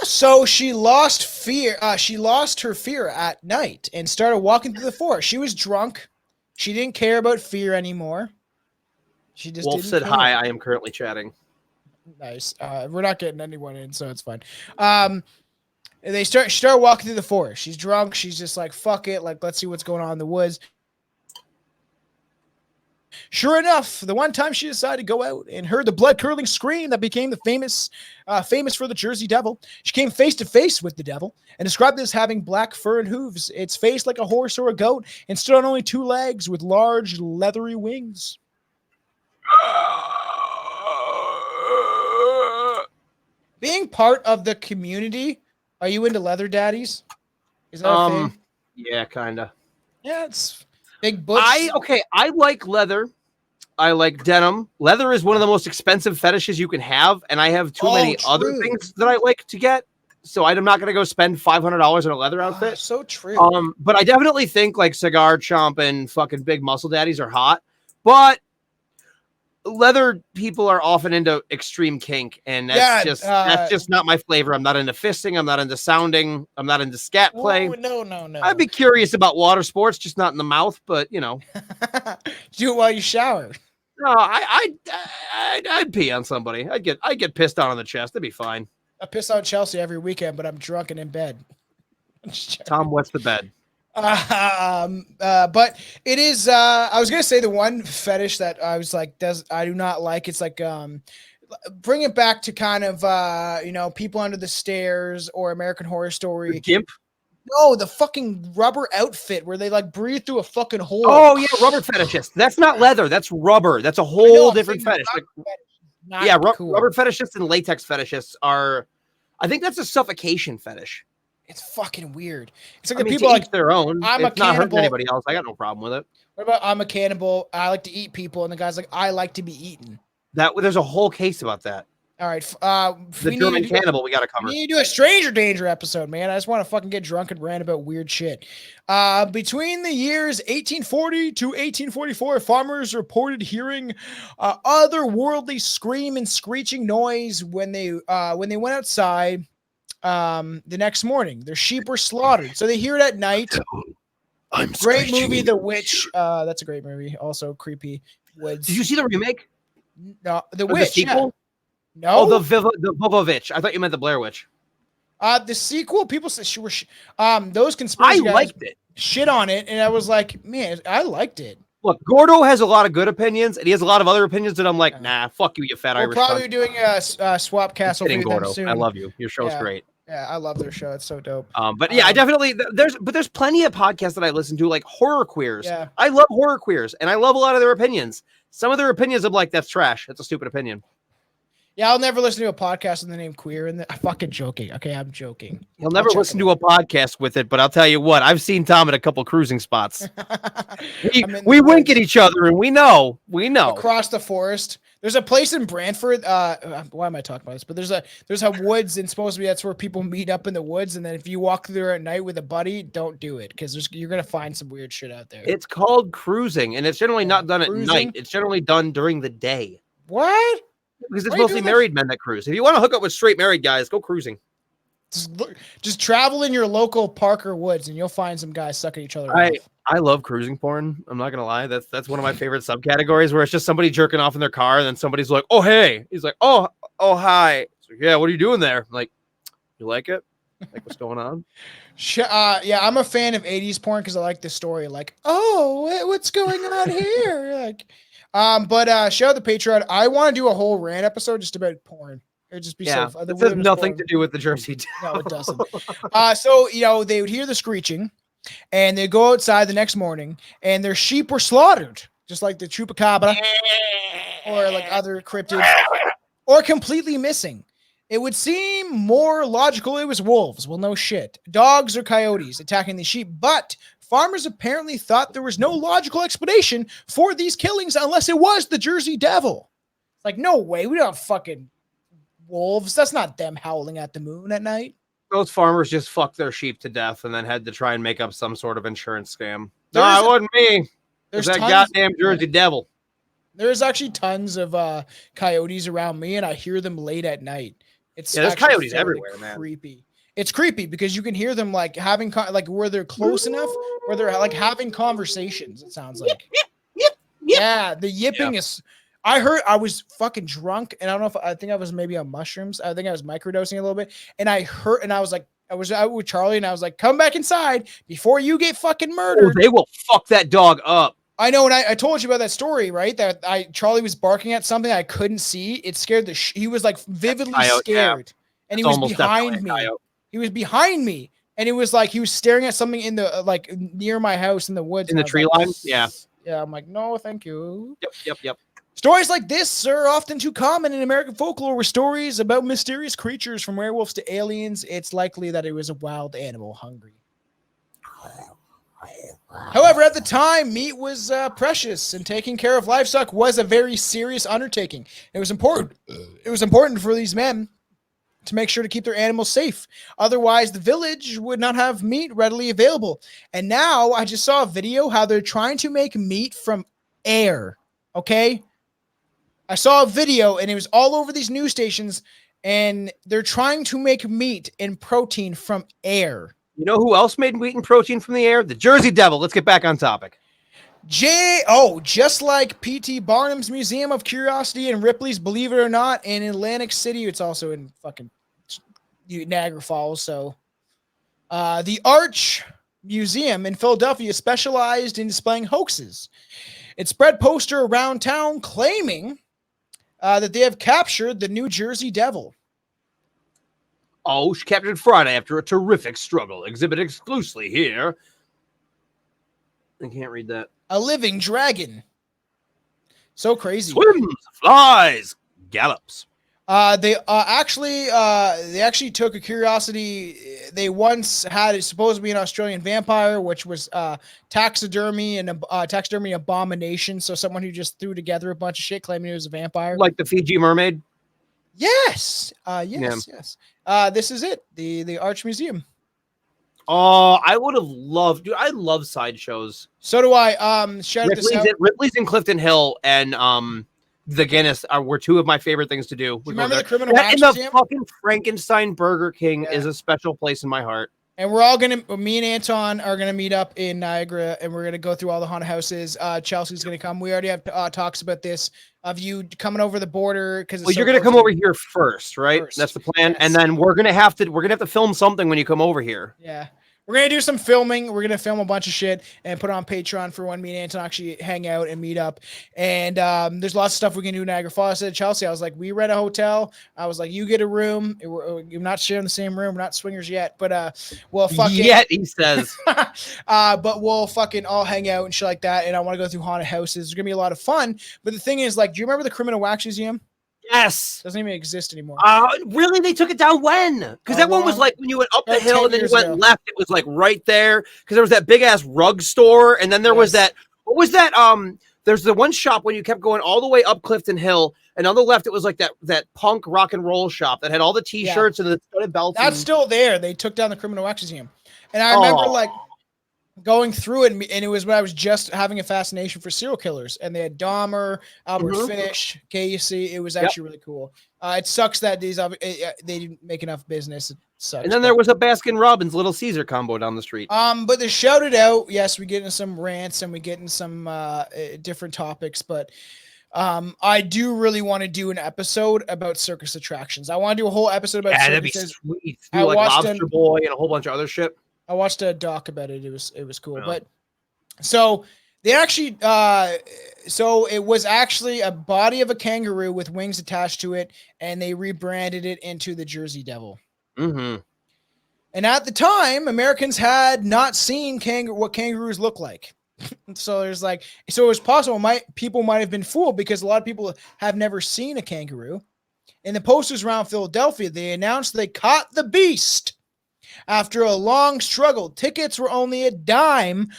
So she lost fear. She lost her fear at night and started walking through the forest. She was drunk. She didn't care about fear anymore. She just. Wolf said, "Hi, I am currently chatting." Nice. We're not getting anyone in, so it's fine. She started walking through the forest. She's drunk. She's just like, fuck it. Like, let's see what's going on in the woods. Sure enough, the one time she decided to go out and heard the blood-curdling scream that became the famous for the Jersey Devil. She came face to face with the devil and described it as having black fur and hooves, its face like a horse or a goat, and stood on only 2 legs with large leathery wings. Being part of the community, are you into leather daddies? Is that a thing? Yeah, kinda. Yeah, it's big butch. I like leather. I like denim. Leather is one of the most expensive fetishes you can have, and I have too many other true. things that I like to get. So I'm not going to go spend $500 on a leather outfit. So true. But I definitely think like cigar chomping fucking big muscle daddies are hot. But leather people are often into extreme kink, and that's just not my flavor. I'm not into fisting. I'm not into sounding. I'm not into scat play. No. I'd be curious about water sports, just not in the mouth. But you know, do it while you shower. no, I'd pee on somebody. I'd get pissed on the chest. That'd be fine. I piss on Chelsea every weekend, but I'm drunk and in bed. Tom wets the bed. But it is. I was gonna say the one fetish that I was like, I do not like. It's like bring it back to kind of people under the stairs or American Horror Story. The gimp. No, the fucking rubber outfit where they like breathe through a fucking hole. Oh yeah, rubber fetishists. That's not leather. That's rubber. That's a whole different fetish. Rubber fetishists and latex fetishists are. I think that's a suffocation fetish. It's fucking weird. It's like the people like their own. I'm it's a not cannibal. hurting anybody else. I got no problem with it. What about I'm a cannibal? I like to eat people, and the guy's like, I like to be eaten. There's a whole case about that. All right, the German cannibal we got to cover. We need to do a Stranger Danger episode, man. I just want to fucking get drunk and rant about weird shit. Between the years 1840 to 1844, farmers reported hearing otherworldly scream and screeching noise when they went outside the next morning. Their sheep were slaughtered, so they hear it at night. Great movie, The Witch. That's a great movie. Also creepy. Woods. Did you see the remake? No, The Witch. The sequel? Yeah. No, the Vovovich. I thought you meant the Blair Witch. The sequel, people said she was those conspiracy guys liked it. Shit on it, and I was like, man, I liked it. Look, Gordo has a lot of good opinions, and he has a lot of other opinions that I'm like, nah, fuck you, you fat Irish. We're probably doing a swap cast over Gordo. soon. I love you. Your show's great. Yeah, I love their show. It's so dope. But yeah, I definitely there's plenty of podcasts that I listen to, like horror queers. Yeah. I love horror queers, and I love a lot of their opinions. Some of their opinions, I'm like, that's trash. That's a stupid opinion. Yeah, I'll never listen to a podcast with the name queer. And I'm fucking joking. Okay, I'm joking. You'll never listen to a podcast with it, but I'll tell you what, I've seen Tom at a couple cruising spots. we wink at each other, and we know. Across the forest. There's a place in Brantford. Why am I talking about this? But there's a woods, and supposed to be that's where people meet up in the woods. And then if you walk through there at night with a buddy, don't do it because you're gonna find some weird shit out there. It's called cruising, and it's generally not done at night. It's generally done during the day. What? Because it's mostly married men that cruise. If you want to hook up with straight married guys, go cruising. Just travel in your local park or woods, and you'll find some guys sucking each other off. I love cruising porn. I'm not gonna lie. That's one of my favorite subcategories where it's just somebody jerking off in their car, and then somebody's like, "Oh hey," he's like, "Oh hi." Like, yeah, what are you doing there? I'm like, you like it? Like, what's going on? Yeah, I'm a fan of 80s porn because I like the story. Like, oh, what's going on here? Like, but shout out the Patreon. I want to do a whole rant episode just about porn. It'd just be so fun. It has nothing to do with the Jersey Devil. No, it doesn't. So they would hear the screeching, and they go outside the next morning, and their sheep were slaughtered, just like the chupacabra or like other cryptids, or completely missing. It would seem more logical it was wolves. Well, no shit. Dogs or coyotes attacking the sheep, but farmers apparently thought there was no logical explanation for these killings unless it was the Jersey Devil. Like, no way. We don't have fucking wolves. That's not them howling at the moon at night. Those farmers just fucked their sheep to death and then had to try and make up some sort of insurance scam. No, it wasn't me. There's that goddamn Jersey Devil. There's actually tons of coyotes around me, and I hear them late at night. There's coyotes everywhere, man. Creepy. It's creepy because you can hear them like having like where they're close enough, where they're like having conversations. It sounds like. Yip. Yeah, the yipping is. I was fucking drunk, and I think I was maybe on mushrooms. I think I was microdosing a little bit, and I was out with Charlie, and I was like, "Come back inside before you get fucking murdered." Oh, they will fuck that dog up. I know, and I told you about that story, right? That Charlie was barking at something I couldn't see. It scared he was like vividly scared, and he was behind me. He was behind me, and it was like he was staring at something in the like near my house in the woods. In the tree line, yeah. I'm like, no, thank you. Yep. Stories like this are often too common in American folklore, where stories about mysterious creatures from werewolves to aliens. It's likely that it was a wild animal hungry. However, at the time, meat was precious, and taking care of livestock was a very serious undertaking. It was important. It was important for these men to make sure to keep their animals safe. Otherwise, the village would not have meat readily available. And now I just saw a video how they're trying to make meat from air. Okay? I saw a video and it was all over these news stations, and they're trying to make meat and protein from air. You know who else made meat and protein from the air? The Jersey Devil. Let's get back on topic. Just like P.T. Barnum's Museum of Curiosity and Ripley's Believe It or Not in Atlantic City. It's also in fucking Niagara Falls. So the Arch Museum in Philadelphia specialized in displaying hoaxes. It spread poster around town claiming that they have captured the New Jersey Devil. Oh, she captured Friday after a terrific struggle. Exhibited exclusively here. I can't read that. A living dragon. So crazy. Swims, flies, gallops. They actually took a curiosity. They once had it supposed to be an Australian vampire, which was taxidermy and taxidermy abomination. So someone who just threw together a bunch of shit claiming he was a vampire, Like the Fiji mermaid. Yes. Yes. This is it. The Arch Museum. Oh, I would have loved, dude. I love sideshows. So do I. Shout out this out. Ripley's in Clifton Hill and the Guinness were two of my favorite things to do. Do you remember the Criminal And Wax the Museum? fucking Frankenstein Burger King is a special place in my heart. And we're all me and Anton are gonna meet up in Niagara, and we're gonna go through all the haunted houses. Chelsea's gonna come. We already have talks about this of you coming over the border because. Well, you're gonna come over here first, right? That's the plan, yes. and then we're gonna have to film something when you come over here. Yeah. We're going to do some filming. We're going to film a bunch of shit and put it on Patreon for when me and Anton actually hang out and meet up. And there's lots of stuff we can do in Niagara Falls. I said to Chelsea, I was like, we rent a hotel. I was like, you get a room. You're not sharing the same room. We're not swingers yet. But we'll fucking... Yet, he says. But we'll fucking all hang out and shit like that. And I want to go through haunted houses. It's going to be a lot of fun. But the thing is, like, do you remember the Criminal Wax Museum? Yes. Doesn't even exist anymore. Really? They took it down when? Because that one was like when you went up the hill and then you went left, it was like right there. Because there was that big ass rug store, and then there was that. What was that? There's the one shop when you kept going all the way up Clifton Hill, and on the left it was like that punk rock and roll shop that had all the T-shirts and the studded belts. That's still there. They took down the Criminal Wax Museum, and I remember like going through it, and it was when I was just having a fascination for serial killers, and they had Dahmer, Albert Fish, Casey. It was actually really cool. It sucks that they didn't make enough business. It sucks. And then there was a Baskin Robbins Little Caesar combo down the street. But they shouted out. Yes, we get into some rants and we get in some different topics, but I do really want to do an episode about circus attractions. I want to do a whole episode about that'd circuses. be sweet. Do like Lobster Boy and a whole bunch of other shit. I watched a doc about it. It was cool. Yeah. But so they actually so it was actually a body of a kangaroo with wings attached to it, and they rebranded it into the Jersey Devil. Mm-hmm. And at the time, Americans had not seen what kangaroos look like. So there's like, so it was possible people might have been fooled because a lot of people have never seen a kangaroo. In the posters around Philadelphia, they announced they caught the beast. After a long struggle, tickets were only a dime,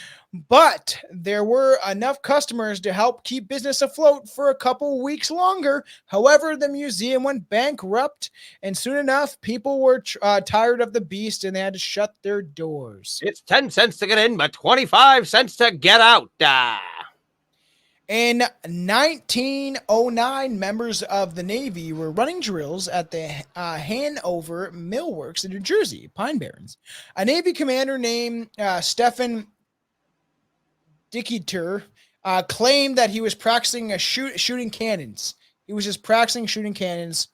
but there were enough customers to help keep business afloat for a couple weeks longer. However, the museum went bankrupt, and soon enough, people were tired of the beast, and they had to shut their doors. It's 10 cents to get in, but 25 cents to get out. In 1909, members of the Navy were running drills at the Hanover Millworks in New Jersey, Pine Barrens. A Navy commander named Stephen Decatur claimed that he was practicing shooting cannons. He was just practicing shooting cannons.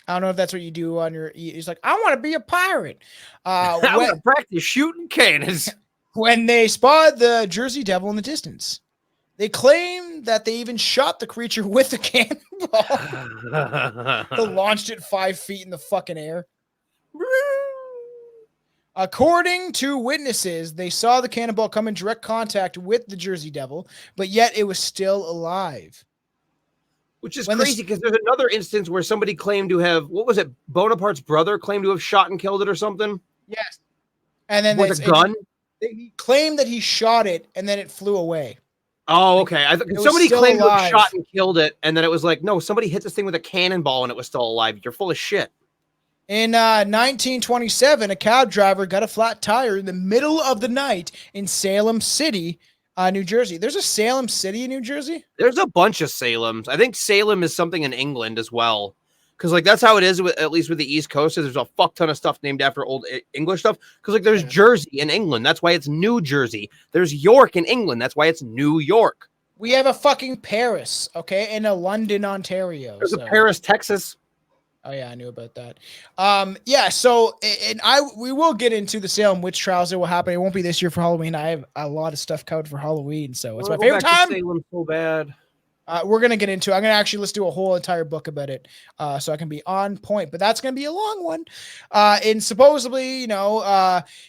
I don't know if that's what you do on your... He's like, I want to be a pirate. I want to practice shooting cannons. When they spotted the Jersey Devil in the distance. They claim that they even shot the creature with a cannonball. They launched it 5 feet in the fucking air. According to witnesses, they saw the cannonball come in direct contact with the Jersey Devil, but yet it was still alive. Which is crazy because there's another instance where somebody claimed to have, what was it? Bonaparte's brother claimed to have shot and killed it or something? Yes. And then with a gun? He claimed that he shot it and then it flew away. Oh, okay. was Somebody still claimed to have alive. shot and killed it, and then it was like, no, somebody hit this thing with a cannonball and it was still alive. You're full of shit. In 1927, a cab driver got a flat tire in the middle of the night in Salem City, New Jersey. There's a Salem City in New Jersey? There's a bunch of Salems. I think Salem is something in England as well. Because, like, that's how it is, at least with the East Coast. There's a fuck ton of stuff named after old English stuff. Because, like, there's Jersey in England. That's why it's New Jersey. There's York in England. That's why it's New York. We have a fucking Paris, okay, and a London, Ontario. There's a Paris, Texas. Oh yeah, I knew about that. Yeah. So, we will get into the Salem witch trials that will happen. It won't be this year for Halloween. I have a lot of stuff covered for Halloween, so it's my favorite time. Salem so bad. We're gonna get into. I'm gonna actually let's do a whole entire book about it, so I can be on point. But that's gonna be a long one. And supposedly,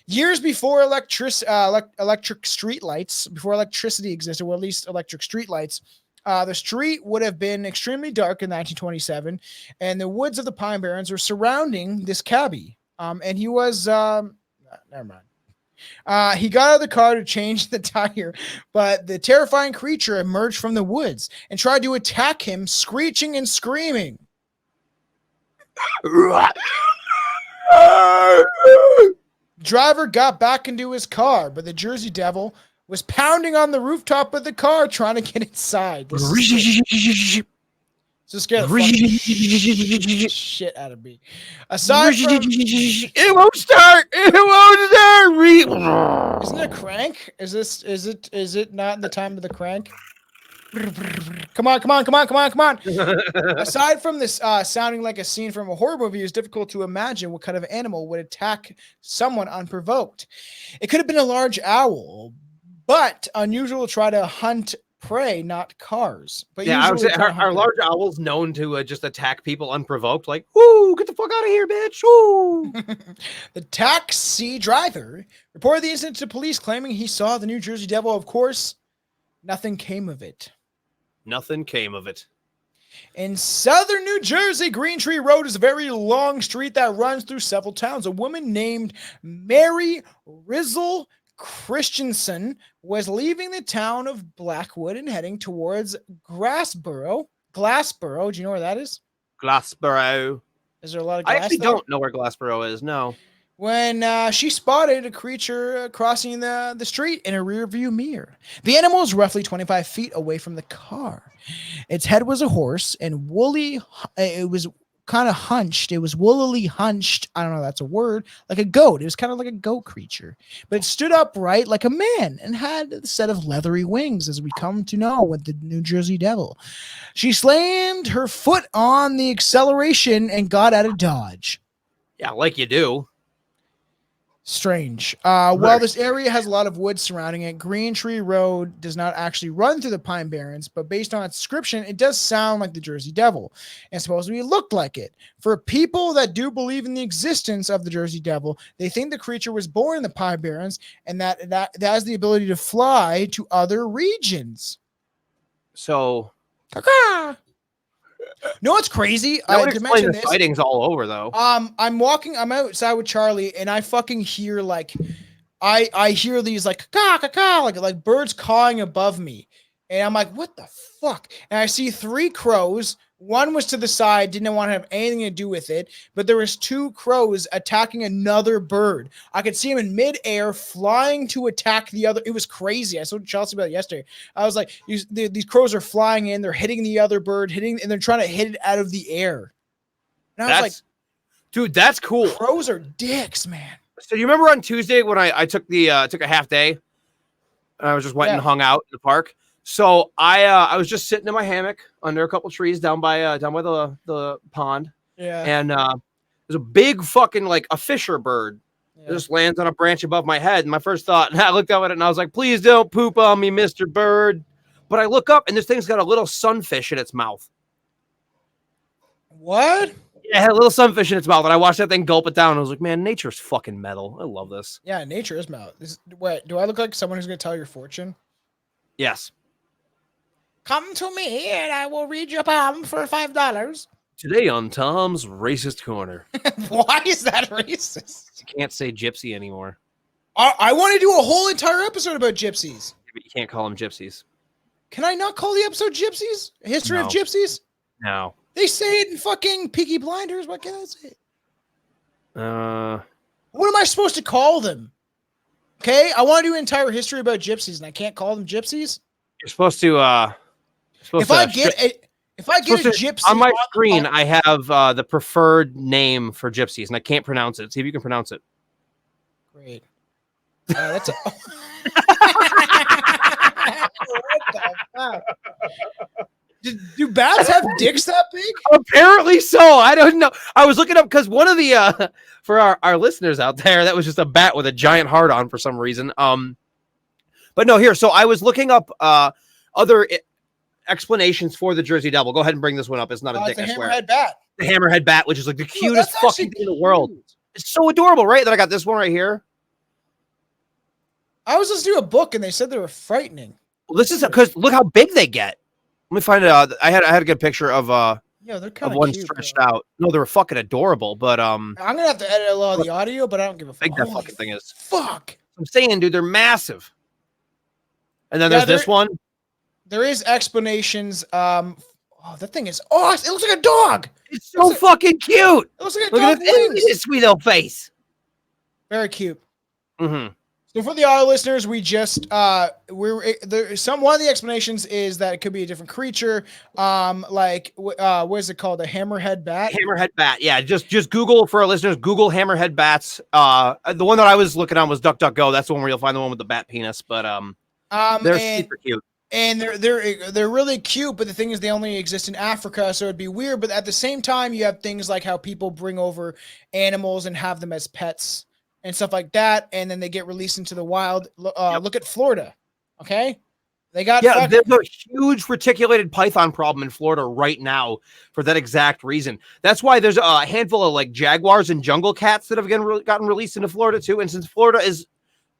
years before electric street lights, before electricity existed, well, at least electric street lights. The street would have been extremely dark in 1927, and the woods of the Pine Barrens were surrounding this cabbie. And he was, never mind. He got out of the car to change the tire, but the terrifying creature emerged from the woods and tried to attack him, screeching and screaming. Driver got back into his car, but the Jersey Devil was pounding on the rooftop of the car trying to get inside. So scared the shit out of me. Aside from, it won't start. It won't start. Isn't it a crank? Is it not in the time of the crank? Come on. Aside from this sounding like a scene from a horror movie, it's difficult to imagine what kind of animal would attack someone unprovoked. It could have been a large owl, but unusual to try to hunt prey, not cars. But yeah, I would say are large owls known to just attack people unprovoked? Like, whoo, get the fuck out of here, bitch! Whoo. The taxi driver reported the incident to police, claiming he saw the New Jersey Devil. Of course, nothing came of it. Nothing came of it. In southern New Jersey, Green Tree Road is a very long street that runs through several towns. A woman named Mary Rizzle Christensen was leaving the town of Blackwood and heading towards Glassboro. Do you know where that is? Glassboro. Is there a lot of glass? I actually there? don't know where Glassboro is. No. When she spotted a creature crossing the street in a rearview mirror. The animal was roughly 25 feet away from the car. Its head was a horse and woolly. It was kind of hunched. It was woolly hunched. I don't know if that's a word. Like a goat. It was kind of like a goat creature. But it stood upright like a man and had a set of leathery wings, as we come to know with the New Jersey Devil. She slammed her foot on the acceleration and got out of dodge. Yeah, like you do. Strange. While this area has a lot of woods surrounding it, Green Tree Road does not actually run through the Pine Barrens, but based on its description, it does sound like the Jersey Devil, and supposedly it looked like it. For people that do believe in the existence of the Jersey Devil, they think the creature was born in the Pine Barrens, and that has the ability to fly to other regions. So, No, what's crazy? that would explain the sightings all over, though. I'm outside with Charlie, and I fucking hear I hear these like caw, caw, caw, like birds cawing above me, and I'm like, what the fuck? And I see 3 crows. One was to the side, didn't want to have anything to do with it, but there was 2 crows attacking another bird. I could see them in midair flying to attack the other. It was crazy. I told Chelsea about it yesterday. I was like, these crows are flying in, they're hitting the other bird, and they're trying to hit it out of the air. And I was like, dude, that's cool. Crows are dicks, man. So you remember on Tuesday when I took a half day and I was just went and hung out in the park? So I was just sitting in my hammock under a couple trees down by the pond. Yeah. And there's a big fucking like a fisher bird. It just lands on a branch above my head. And my first thought, and I looked up at it and I was like, please don't poop on me, Mr. Bird. But I look up and this thing's got a little sunfish in its mouth. What? Yeah, it had a little sunfish in its mouth. And I watched that thing gulp it down. I was like, man, nature's fucking metal. I love this. Yeah, nature is metal. What, do I look like someone who's going to tell your fortune? Yes. Come to me and I will read your palm for $5. Today on Tom's Racist Corner. Why is that racist? You can't say gypsy anymore. I want to do a whole entire episode about gypsies. But you can't call them gypsies. Can I not call the episode Gypsies? History of Gypsies? No. They say it in fucking Peaky Blinders. What can I say? What am I supposed to call them? Okay, I want to do an entire history about gypsies, and I can't call them gypsies. You're supposed to. If I get a gypsy on my screen, I have the preferred name for gypsies, and I can't pronounce it. See if you can pronounce it. Great. That's a. What the fuck? Do bats have dicks that big? Apparently so. I don't know. I was looking up because one of the for our listeners out there, that was just a bat with a giant heart on for some reason. But no, here. So I was looking up other explanations for the Jersey Devil. Go ahead and bring this one up. It's not a dick. It's a I swear. hammerhead bat. The hammerhead bat, which is like the cutest that's fucking thing in the world. It's so adorable, right? Then I got this one right here. I was listening to a book and they said they were frightening. Well, this is because look how big they get. Let me find it out. I had a good picture of yeah, they're kind of of one cute, stretched bro. out. No, they were fucking adorable, but I'm gonna have to edit a lot of the audio, but I don't give a fuck. big that fucking thing is. Fuck. I'm saying, dude, they're massive. And then there's this one. There is explanations. Oh, that thing is awesome. It looks like a dog. It's so fucking cute. It looks like a Look dog. at his sweet little face. Very cute. Mm-hmm. So for the audio listeners, we just one of the explanations is that it could be a different creature. What is it called? A hammerhead bat. Hammerhead bat. Yeah, just Google for our listeners. Google hammerhead bats. The one that I was looking on was DuckDuckGo. That's the one where you'll find the one with the bat penis. But they're super cute. And they're really cute, but the thing is they only exist in Africa, so it'd be weird. But at the same time, you have things like how people bring over animals and have them as pets and stuff like that, and then they get released into the wild. Look at Florida, okay? They got there's a huge reticulated python problem in Florida right now for that exact reason. That's why there's a handful of like jaguars and jungle cats that have gotten released into Florida too. And since Florida is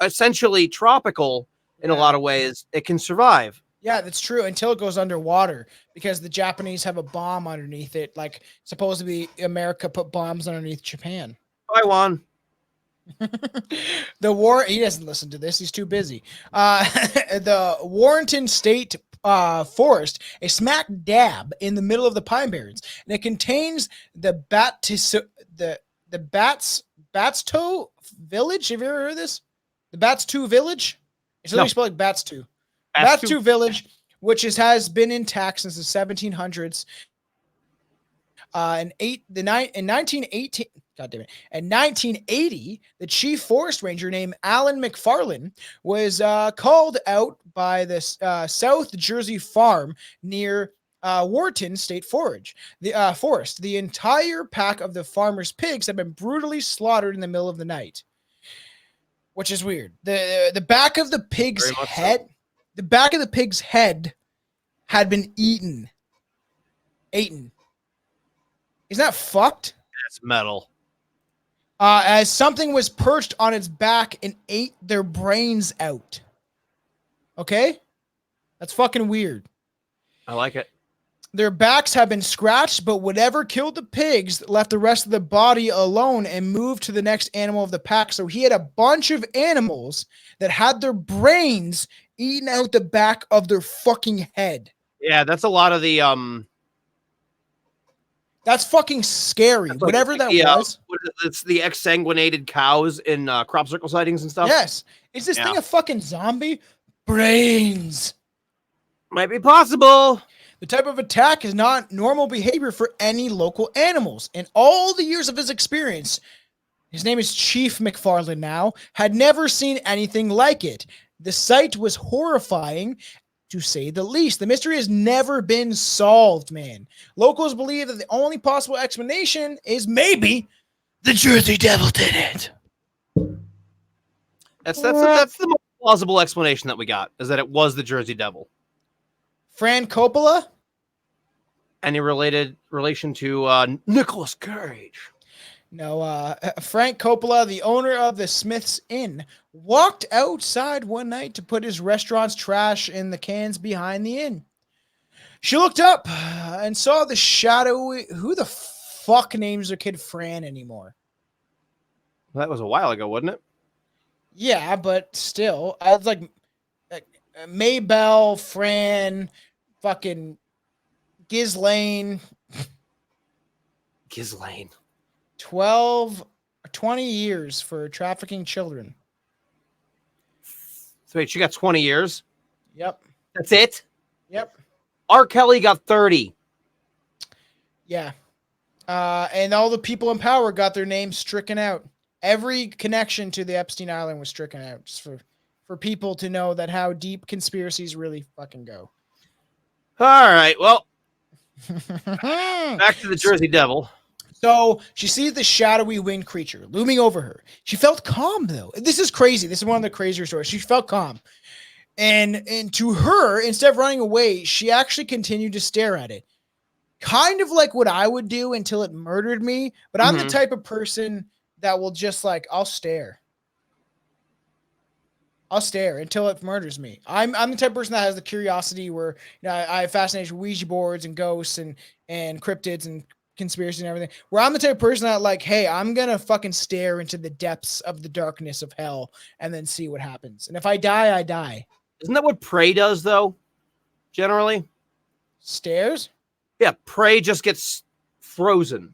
essentially tropical in a lot of ways, it can survive. Yeah, that's true until it goes underwater because the Japanese have a bomb underneath it. Like supposedly America put bombs underneath Japan. Taiwan. The war. He doesn't listen to this. He's too busy. The Warrenton State Forest, a smack dab in the middle of the Pine Barrens, and it contains the Batsto Village. Have you ever heard of this? The Batsto Village. It's literally spelled like Batsto. Batsto Village, which has been intact since the 1700s. In 1918. God damn it. In 1980, the chief forest ranger named Alan McFarlane was called out by the South Jersey farm near Wharton State Forest. The entire pack of the farmer's pigs had been brutally slaughtered in the middle of the night, which is weird. The back of the pig's head, the back of the pig's head had been eaten. Isn't that fucked? That's metal. As something was perched on its back and ate their brains out. Okay? That's fucking weird. I like it. Their backs have been scratched, but whatever killed the pigs left the rest of the body alone and moved to the next animal of the pack. So he had a bunch of animals that had their brains eaten out the back of their fucking head. Yeah, that's a lot of the That's fucking scary. Like Whatever that was. It's the exsanguinated cows in crop circle sightings and stuff. Yes. Is this thing a fucking zombie? Brains. Might be possible. The type of attack is not normal behavior for any local animals. In all the years of his experience, his name is Chief McFarlane now, had never seen anything like it. The sight was horrifying, to say the least. The mystery has never been solved, man. Locals believe that the only possible explanation is maybe the Jersey Devil did it. That's the most plausible explanation that we got, is that it was the Jersey Devil. Fran Coppola? Any relation to Nicolas Cage? No, Frank Coppola, the owner of the Smith's Inn, walked outside one night to put his restaurant's trash in the cans behind the inn. She looked up and saw the shadowy... Who the fuck names their kid Fran anymore? That was a while ago, wasn't it? Yeah, but still, I was like Maybell, Fran, fucking Ghislaine, Ghislaine. 20 years for trafficking children. So wait, she got 20 years? Yep. That's it? Yep. R. Kelly got 30. Yeah. And all the people in power got their names stricken out. Every connection to the Epstein Island was stricken out just for people to know that how deep conspiracies really fucking go. All right. Well, back to the Jersey Devil. So she sees the shadowy winged creature looming over her. She felt calm though. This is crazy. This is one of the crazier stories. She felt calm. And to her, instead of running away, she actually continued to stare at it. Kind of like what I would do until it murdered me. But I'm the type of person that will just like, I'll stare. I'll stare until it murders me. I'm the type of person that has the curiosity where I have fascination with Ouija boards and ghosts and cryptids and conspiracy and everything. Where I'm the type of person that like, hey, I'm gonna fucking stare into the depths of the darkness of hell and then see what happens. And if I die, I die. Isn't that what prey does though? Generally? Stares? Yeah, prey just gets frozen.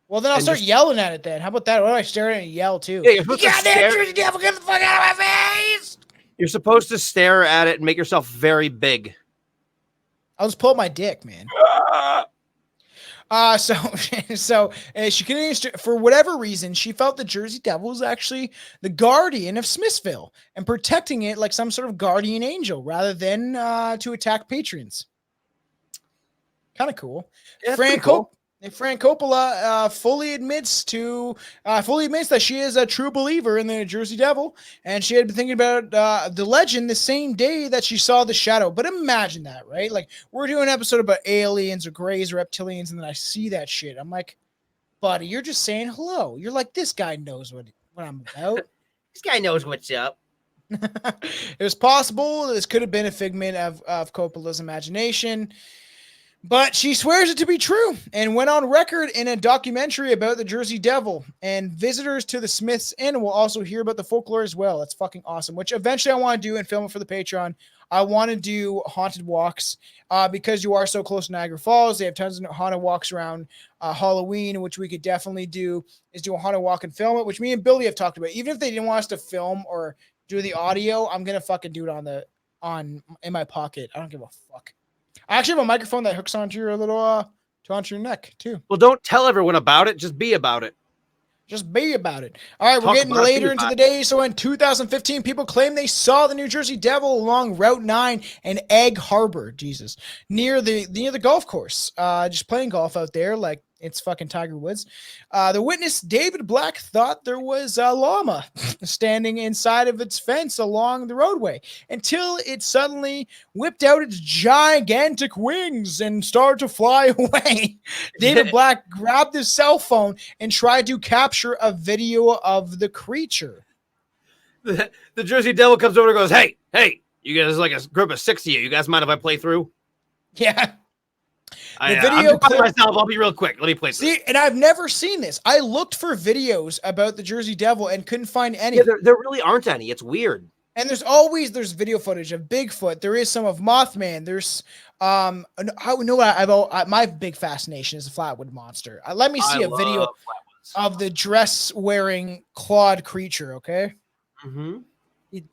Well, then I'll start yelling at it then. How about that? What do I stare at it and yell too? Yeah, you're supposed to stare. Jersey Devil, get the fuck out of my face! You're supposed to stare at it and make yourself very big. I'll just pull up my dick, man. So she continues to, for whatever reason, she felt the Jersey Devil was actually the guardian of Smithville and protecting it like some sort of guardian angel rather than to attack patrons. Kind of cool. Yeah, Fran Coppola fully admits that she is a true believer in the Jersey Devil, and she had been thinking about the legend the same day that she saw the shadow. But imagine that, right? Like we're doing an episode about aliens or greys or reptilians, and then I see that shit. I'm like, buddy, you're just saying hello. You're like, this guy knows what I'm about. This guy knows what's up. It was possible this could have been a figment of Coppola's imagination. But she swears it to be true and went on record in a documentary about the Jersey Devil. And visitors to the Smiths Inn will also hear about the folklore as well. That's fucking awesome, which eventually I want to do and film it for the Patreon. I want to do haunted walks because you are so close to Niagara Falls. They have tons of haunted walks around Halloween, which we could definitely do is do a haunted walk and film it, which me and Billy have talked about. Even if they didn't want us to film or do the audio, I'm going to fucking do it in my pocket. I don't give a fuck. I actually have a microphone that hooks onto your onto your neck too. Well, don't tell everyone about it. Just be about it. Just be about it. All right, we're getting later into the day. So in 2015, people claim they saw the New Jersey Devil along Route 9 and Egg Harbor, Jesus, near the golf course. Just playing golf out there like it's fucking Tiger Woods. The witness, David Black, thought there was a llama standing inside of its fence along the roadway until it suddenly whipped out its gigantic wings and started to fly away. David Black grabbed his cell phone and tried to capture a video of the creature. The Jersey Devil comes over and goes, hey, you guys, like a group of 6 of you. You guys mind if I play through? Yeah. Video clip myself. I'll be real quick. Let me play. See, and I've never seen this. I looked for videos about the Jersey Devil and couldn't find any. Yeah, there really aren't any. It's weird. And there's video footage of Bigfoot. There is some of Mothman. There's my big fascination is the Flatwood Monster. Let me see a video of the dress wearing clawed creature. Okay. Mm-hmm.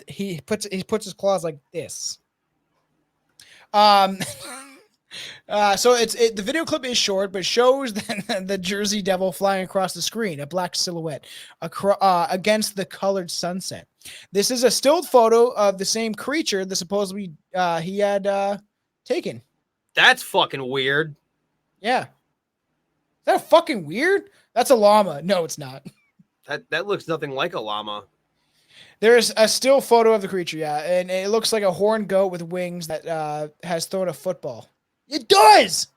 He puts his claws like this. So the video clip is short, but shows the Jersey Devil flying across the screen, a black silhouette against the colored sunset. This is a stilled photo of the same creature that supposedly he had taken. That's fucking weird. Yeah. Is that fucking weird? That's a llama. No, it's not. That looks nothing like a llama. There's a still photo of the creature, yeah, and it looks like a horned goat with wings that has thrown a football. It does.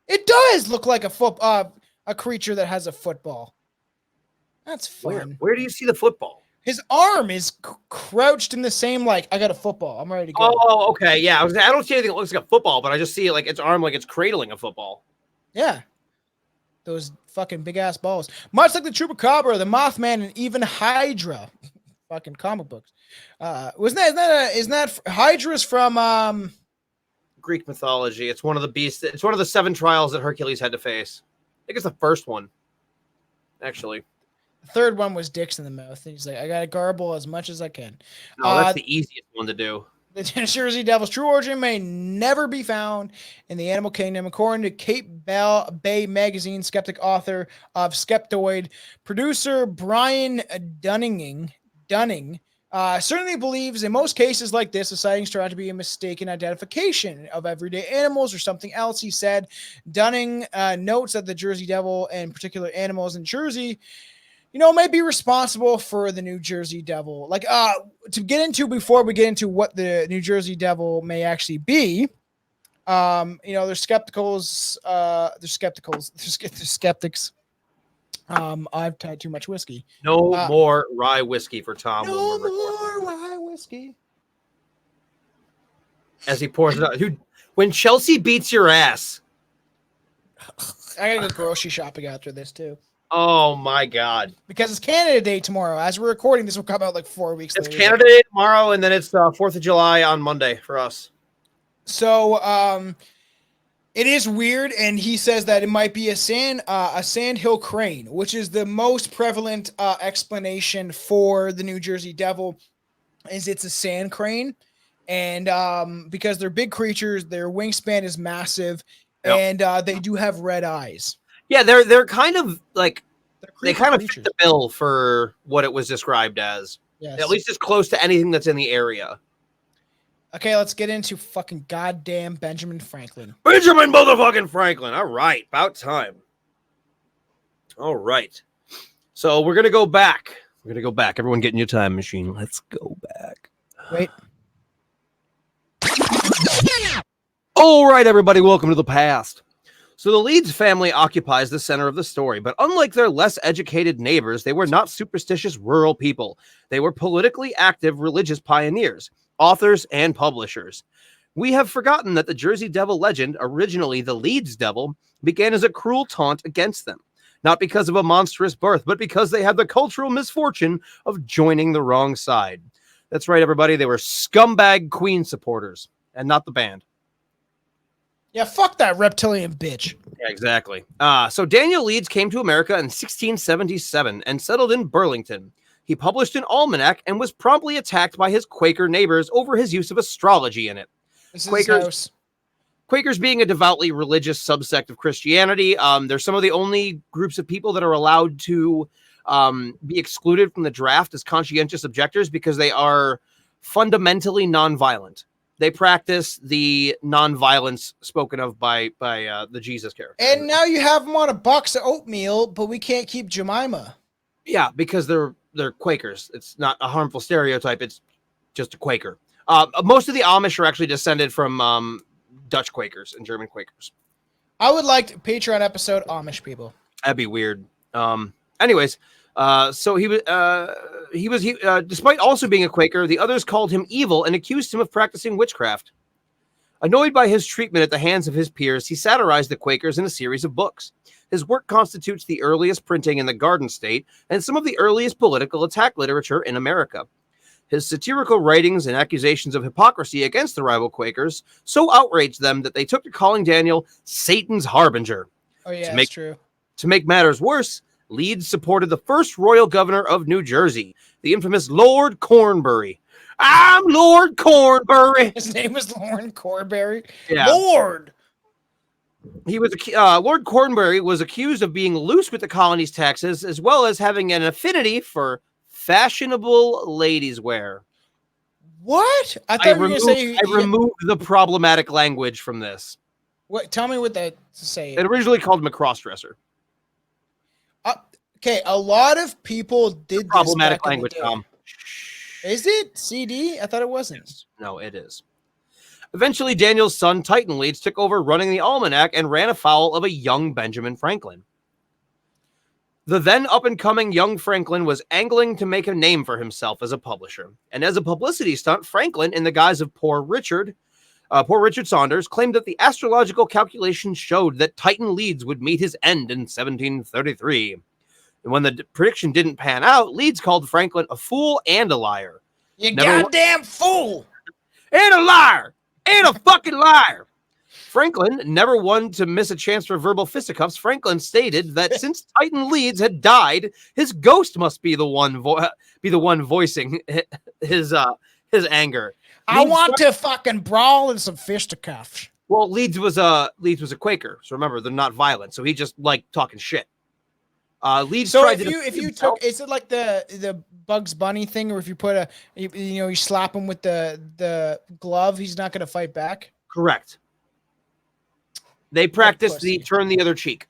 It does look like a creature that has a football. That's fun. Where do you see the football? His arm is crouched in the same like I got a football. I'm ready to go. Oh, okay, yeah. I don't see anything that looks like a football, but I just see it like its arm, like it's cradling a football. Yeah, those fucking big ass balls. Much like the Chupacabra, the Mothman, and even Hydra. fucking comic books. Isn't that Hydra's from Greek mythology. It's one of the beasts. It's one of the 7 trials that Hercules had to face. I think it's the first one, actually. the third one was dicks in the mouth, and he's like, I gotta garble as much as I can. No, that's the easiest one to do. The Jersey Devil's true origin may never be found in the animal kingdom, according to Cape Bay Magazine skeptic author of Skeptoid, producer Brian Dunning certainly believes in most cases like this, the sightings turn out to be a mistaken identification of everyday animals or something else. He said Dunning notes that the Jersey Devil and particular animals in Jersey, may be responsible for the New Jersey Devil. Like, to get into before we get into what the New Jersey Devil may actually be, there's skeptics. I've had too much whiskey. No more rye whiskey for Tom. No more rye whiskey. As he pours it out. Dude, when Chelsea beats your ass. I gotta go grocery shopping after this too. Oh my God. Because it's Canada Day tomorrow. As we're recording, this will come out like 4 weeks It's later. Canada Day tomorrow, and then it's 4th of July on Monday for us. So it is weird, and he says that it might be a sandhill crane, which is the most prevalent explanation for the New Jersey Devil, is it's a sand crane. And because they're big creatures, their wingspan is massive, and they do have red eyes. Yeah, they're kind of like they kind of creatures. fit the bill for what it was described as. Yes. At least it's close to anything that's in the area. Okay, let's get into fucking goddamn Benjamin Franklin. Benjamin motherfucking Franklin. All right, about time. All right. So we're gonna go back. Everyone get in your time machine. Let's go back. Wait. All right, everybody, welcome to the past. So the Leeds family occupies the center of the story, but unlike their less educated neighbors, they were not superstitious rural people. They were politically active religious pioneers, authors, and publishers. We have forgotten that the Jersey Devil legend, originally the Leeds Devil, began as a cruel taunt against them, not because of a monstrous birth, but because they had the cultural misfortune of joining the wrong side. That's right, everybody, they were scumbag Queen supporters, and not the band. Yeah, fuck that reptilian bitch. Yeah, exactly. So Daniel Leeds came to America in 1677 and settled in Burlington. He published an almanac and was promptly attacked by his Quaker neighbors over his use of astrology in it. This is his house. Quakers being a devoutly religious subsect of Christianity, they're some of the only groups of people that are allowed to be excluded from the draft as conscientious objectors because they are fundamentally nonviolent. They practice the nonviolence spoken of by the Jesus character. And now you have them on a box of oatmeal, but we can't keep Jemima. Yeah, because they're Quakers. It's not a harmful stereotype. It's just a Quaker. Most of the Amish are actually descended from Dutch Quakers and German Quakers. I would like to Patreon episode Amish people. That'd be weird. Anyways, so he was despite also being a Quaker, the others called him evil and accused him of practicing witchcraft. Annoyed by his treatment at the hands of his peers, he satirized the Quakers in a series of books. His work constitutes the earliest printing in the Garden State and some of the earliest political attack literature in America. His satirical writings and accusations of hypocrisy against the rival Quakers so outraged them that they took to calling Daniel Satan's harbinger. Oh yeah, that's true. To make matters worse, Leeds supported the first royal governor of New Jersey, the infamous Lord Cornbury. I'm Lord Cornbury. His name was Lord Cornbury. Yeah. Lord. He was Lord Cornbury was accused of being loose with the colony's taxes, as well as having an affinity for fashionable ladies' wear. What? I thought you were going to say. I removed the problematic language from this. What? Tell me what that to say. It originally called him a crossdresser. Okay, a lot of people did Problematic this language, Tom. Is it CD? I thought it wasn't. No, it is. Eventually, Daniel's son, Titan Leeds, took over running the almanac and ran afoul of a young Benjamin Franklin. The then up-and-coming young Franklin was angling to make a name for himself as a publisher. And as a publicity stunt, Franklin, in the guise of Poor Richard Saunders, claimed that the astrological calculations showed that Titan Leeds would meet his end in 1733. And when the prediction didn't pan out, Leeds called Franklin a fool and a liar. You Never goddamn fool. And a liar! And a fucking liar! Franklin, never one to miss a chance for verbal fisticuffs, Franklin stated that since Titan Leeds had died, his ghost must be the one voicing his anger. I want to fucking brawl in some fisticuffs. Well, Leeds was a Quaker, so remember they're not violent. So he just liked talking shit. Leeds So tried if you took, is it like the Bugs Bunny thing, or if you put you slap him with the glove, he's not gonna fight back? Correct. They practiced the turn the other cheek.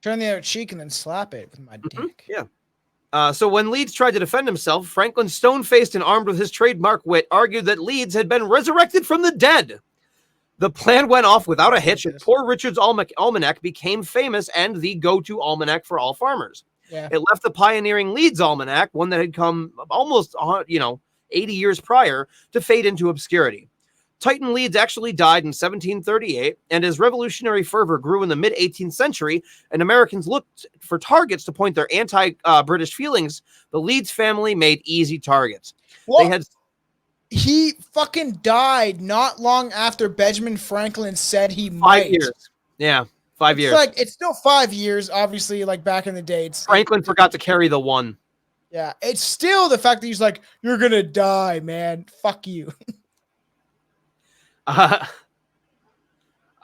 Turn the other cheek and then slap it with my dick. Yeah. So when Leeds tried to defend himself, Franklin, stone-faced and armed with his trademark wit, argued that Leeds had been resurrected from the dead. The plan went off without a hitch, and Poor Richard's Almanac became famous and the go-to almanac for all farmers. Yeah. It left the pioneering Leeds Almanac, one that had come almost 80 years prior, to fade into obscurity. Titan Leeds actually died in 1738, and as revolutionary fervor grew in the mid-18th century, and Americans looked for targets to point their anti-British feelings, the Leeds family made easy targets. Well, he fucking died not long after Benjamin Franklin said he might. 5 years. Yeah, 5 years. It's still 5 years, obviously, like back in the day. Franklin forgot to carry the one. Yeah, it's still the fact that he's like, you're going to die, man. Fuck you.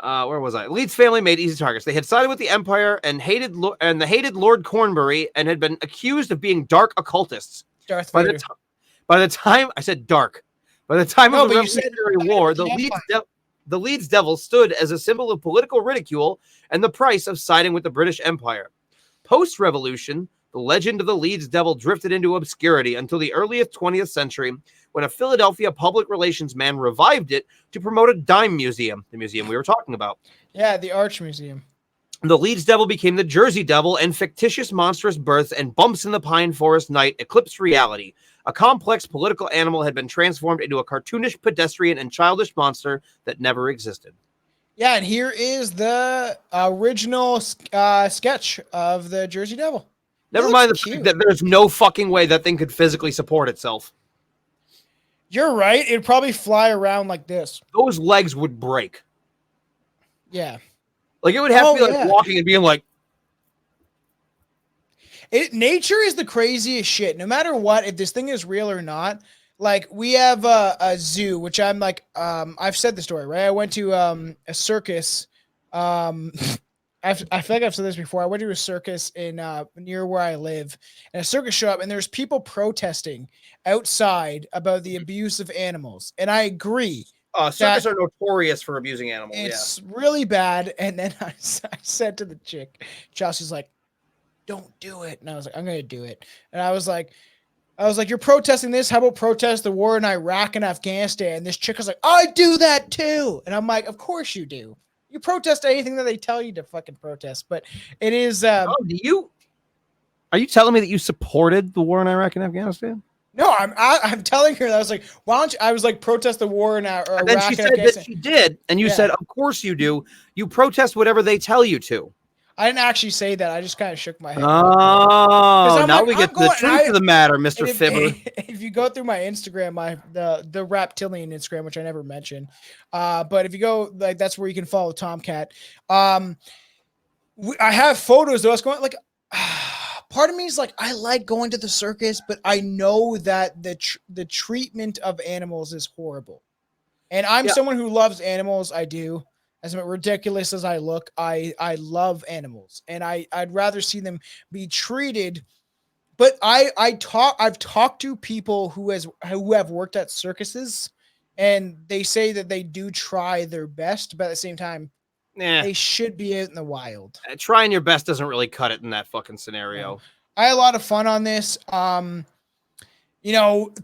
Where was I? Leeds family made easy targets. They had sided with the Empire and hated Lord Cornbury and had been accused of being dark occultists. Darth By Vader. the time I said dark, by the time of the but you said Revolutionary War, the Leeds Devil stood as a symbol of political ridicule and the price of siding with the British Empire. Post-revolution, the legend of the Leeds Devil drifted into obscurity until the earliest 20th century, when a Philadelphia public relations man revived it to promote a dime museum, the museum we were talking about. Yeah, the Arch Museum. The Leeds Devil became the Jersey Devil, and fictitious monstrous births and bumps in the pine forest night eclipsed reality. A complex political animal had been transformed into a cartoonish, pedestrian, and childish monster that never existed. Yeah, and here is the original sketch of the Jersey Devil. Never mind the fact that there's no fucking way that thing could physically support itself. You're right. It'd probably fly around like this. Those legs would break. Yeah. Like it would have to be like walking and being like. Nature is the craziest shit. No matter what, if this thing is real or not. Like we have a zoo, which I'm like, I've said the story, right? I went to a circus. I feel like I've said this before. I went to a circus in near where I live, and a circus showed up, and there's people protesting outside about the abuse of animals. And I agree. Circus are notorious for abusing animals. It's really bad. And then I said to the chick, Chelsea's like, "Don't do it." And I was like, "I'm gonna do it." And I was like, "You're protesting this? How about protest the war in Iraq and Afghanistan?" And this chick was like, "I do that too." And I'm like, "Of course you do. You protest anything that they tell you to fucking protest." But it is. Are you telling me that you supported the war in Iraq and Afghanistan? No, I'm telling her that I was like, "Why don't you?" I was like, "Protest the war in Iraq." And then she said that she did, and you said, "Of course you do. You protest whatever they tell you to." I didn't actually say that. I just kind of shook my head. Oh, now we get to the truth of the matter, Mr. Fibber. If you go through my Instagram, the Reptilian Instagram, which I never mentioned, but if you go, like, that's where you can follow Tomcat. I have photos of us going, like, part of me is like, I like going to the circus, but I know that the treatment of animals is horrible. And I'm someone who loves animals. I do. As ridiculous as I look, I love animals, and I'd rather see them be treated. But I've talked to people who have worked at circuses, and they say that they do try their best, but at the same time, they should be out in the wild. Trying your best doesn't really cut it in that fucking scenario. I had a lot of fun on this.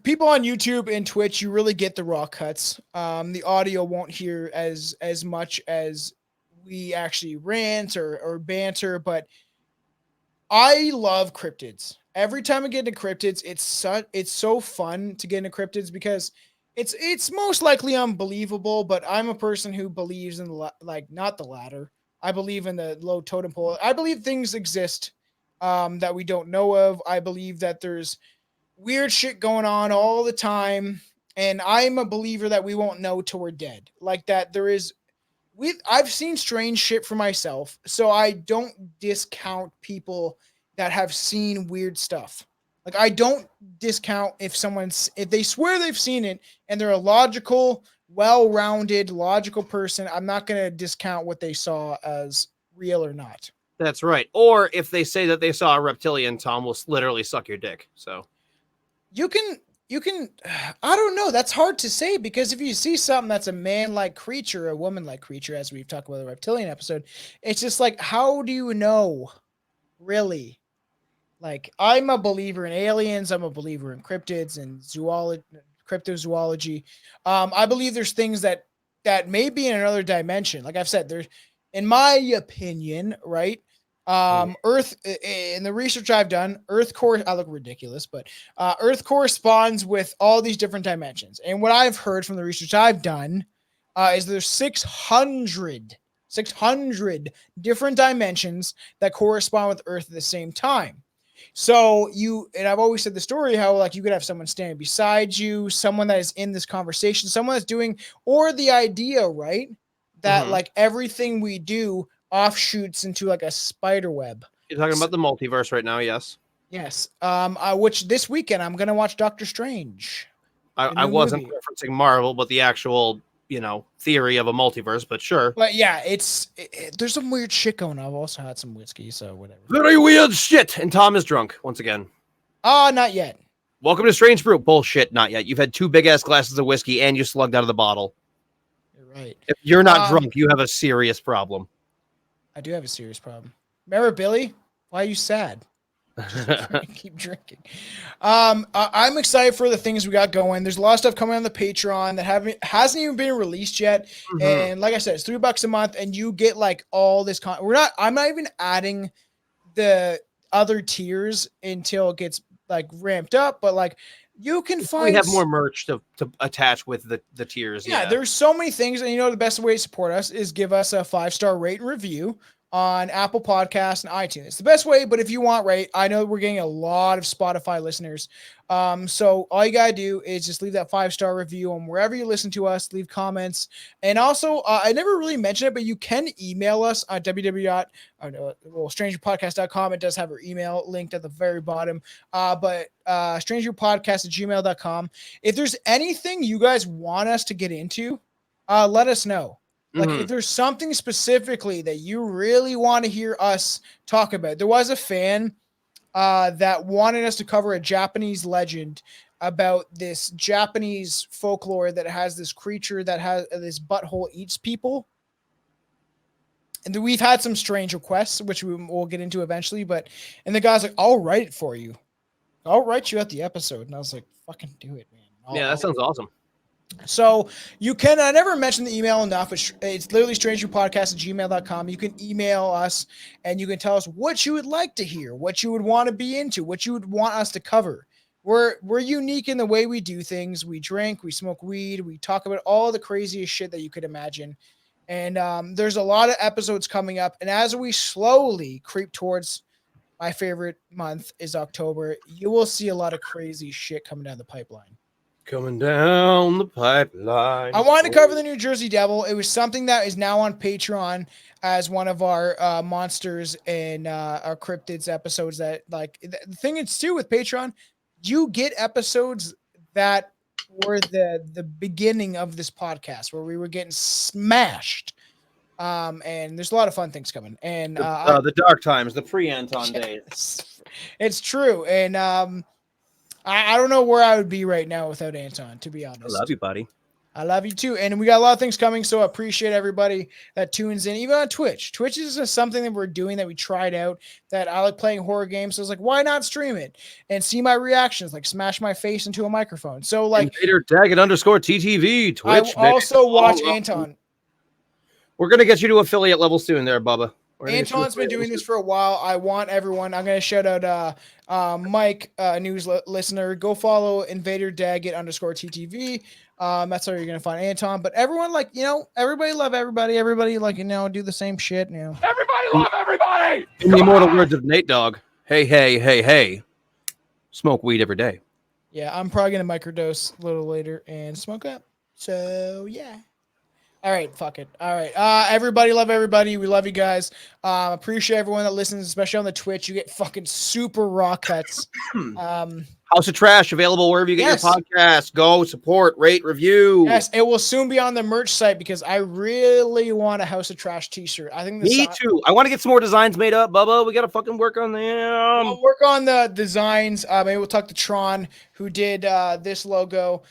People on YouTube and Twitch, you really get the raw cuts. The audio won't hear as much as we actually rant or banter, but I love cryptids. Every time I get into cryptids, it's so fun to get into cryptids because it's most likely unbelievable, but I'm a person who believes in not the latter. I believe in the low totem pole. I believe things exist that we don't know of. I believe that there's weird shit going on all the time. And I'm a believer that we won't know till we're dead. Like that there is I've seen strange shit for myself, so I don't discount people that have seen weird stuff. Like I don't discount if they swear they've seen it and they're a logical, well-rounded, logical person. I'm not going to discount what they saw as real or not. That's right. Or if they say that they saw a reptilian, Tom will literally suck your dick. So you can I don't know, that's hard to say, because if you see something that's a man-like creature, a woman-like creature, as we've talked about the reptilian episode, it's just like, how do you know, really? Like, I'm a believer in aliens, I'm a believer in cryptids and cryptozoology. I believe there's things that may be in another dimension. Like I've said, there's, in my opinion, right, Earth, in the research I've done, I look ridiculous, but Earth corresponds with all these different dimensions. And what I've heard from the research I've done is there's 600 different dimensions that correspond with Earth at the same time. So and I've always said the story how like you could have someone standing beside you, someone that is in this conversation, someone that's doing, or the idea, right, that like everything we do offshoots into like a spider web. You're talking about the multiverse right now, yes? Yes. Which this weekend I'm gonna watch Doctor Strange. I wasn't referencing Marvel, but the actual, theory of a multiverse, but sure. But yeah, there's some weird shit going on. I've also had some whiskey, so whatever. Very weird shit. And Tom is drunk once again. Not yet. Welcome to Strange Brew. Bullshit, not yet. You've had 2 big ass glasses of whiskey and you slugged out of the bottle. You're right. If you're not drunk, you have a serious problem. I do have a serious problem. Remember, Billy? Why are you sad? Keep drinking. I'm excited for the things we got going. There's a lot of stuff coming on the Patreon that hasn't even been released yet. Mm-hmm. And like I said, it's $3 a month, and you get like all this content. I'm not even adding the other tiers until it gets like ramped up, but like you can find. We have more merch to attach with the tiers. Yeah, there's so many things, and the best way to support us is give us a 5-star rate and review on Apple Podcasts and iTunes. It's the best way, but if you want, right, I know we're getting a lot of Spotify listeners. So all you gotta do is just leave that 5-star review on wherever you listen to us, leave comments. And also, I never really mentioned it, but you can email us at strangerpodcast.com. It does have our email linked at the very bottom. But strangerpodcast@gmail.com. If there's anything you guys want us to get into, let us know. Like if there's something specifically that you really want to hear us talk about. There was a fan that wanted us to cover a Japanese legend about this Japanese folklore that has this creature that has this butthole eats people. And we've had some strange requests, which we'll get into eventually. And the guy's like, I'll write it for you. I'll write you out the episode. And I was like, fucking do it, man. That sounds awesome. So you can, I never mentioned the email enough. It's literally strangerpodcast@gmail.com. You can email us and you can tell us what you would like to hear, what you would want to be into, what you would want us to cover. We're unique in the way we do things. We drink, we smoke weed, we talk about all the craziest shit that you could imagine. And there's a lot of episodes coming up. And as we slowly creep towards my favorite month is October, you will see a lot of crazy shit coming down the pipeline. Coming down the pipeline. I wanted to cover the New Jersey Devil. It was something that is now on Patreon as one of our monsters and our cryptids episodes. That like the thing is too with Patreon, you get episodes that were the beginning of this podcast where we were getting smashed. And there's a lot of fun things coming. And the dark times, the pre-Anton days. It's true. And I don't know where I would be right now without Anton, to be honest. I love you, buddy. I love you too. And we got a lot of things coming, so I appreciate everybody that tunes in, even on Twitch. Twitch is something that we're doing that we tried out, that I like playing horror games. So I was like, why not stream it and see my reactions, like smash my face into a microphone. So like _TTV, Twitch. I also watch Anton. We're going to get you to affiliate level soon there, Bubba. Anton's been doing this for a while. I want everyone. I'm going to shout out Mike, news listener. Go follow Invader Daggett _TTV. That's how you're going to find Anton. But everyone, like, everybody love everybody. Everybody, like, do the same shit. Everybody love everybody. In the immortal words of Nate Dogg. hey. Smoke weed every day. Yeah, I'm probably gonna microdose a little later and smoke up. So yeah. All right, fuck it. All right, everybody, love everybody. We love you guys. Appreciate everyone that listens, especially on the Twitch. You get fucking super raw cuts. House of Trash available wherever you get Yes. your podcast. Go support, rate, review. Yes, it will soon be on the merch site because I really want a House of Trash T-shirt. I think Me too. I want to get some more designs made up, Bubba. We gotta fucking work on them. We'll work on the designs. Maybe we'll talk to Tron, who did this logo.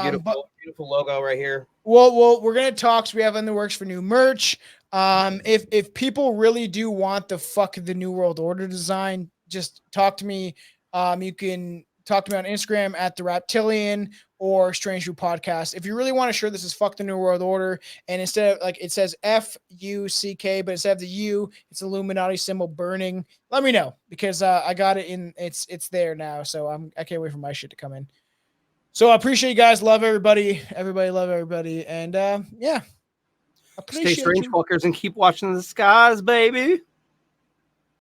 Beautiful logo right here. Well, we're gonna talk. So we have in the works for new merch. If people really do want the New World Order design, just talk to me. You can talk to me on Instagram at the Reptilian or Strange Brew Podcast. If you really want to sure this is fuck the New World Order, and instead of like it says FUCK, but instead of the U, it's Illuminati symbol burning. Let me know because I got it in. It's there now, so I can't wait for my shit to come in. So I appreciate you guys. Love everybody. Everybody love everybody. And yeah. Stay strange fuckers and keep watching the skies, baby.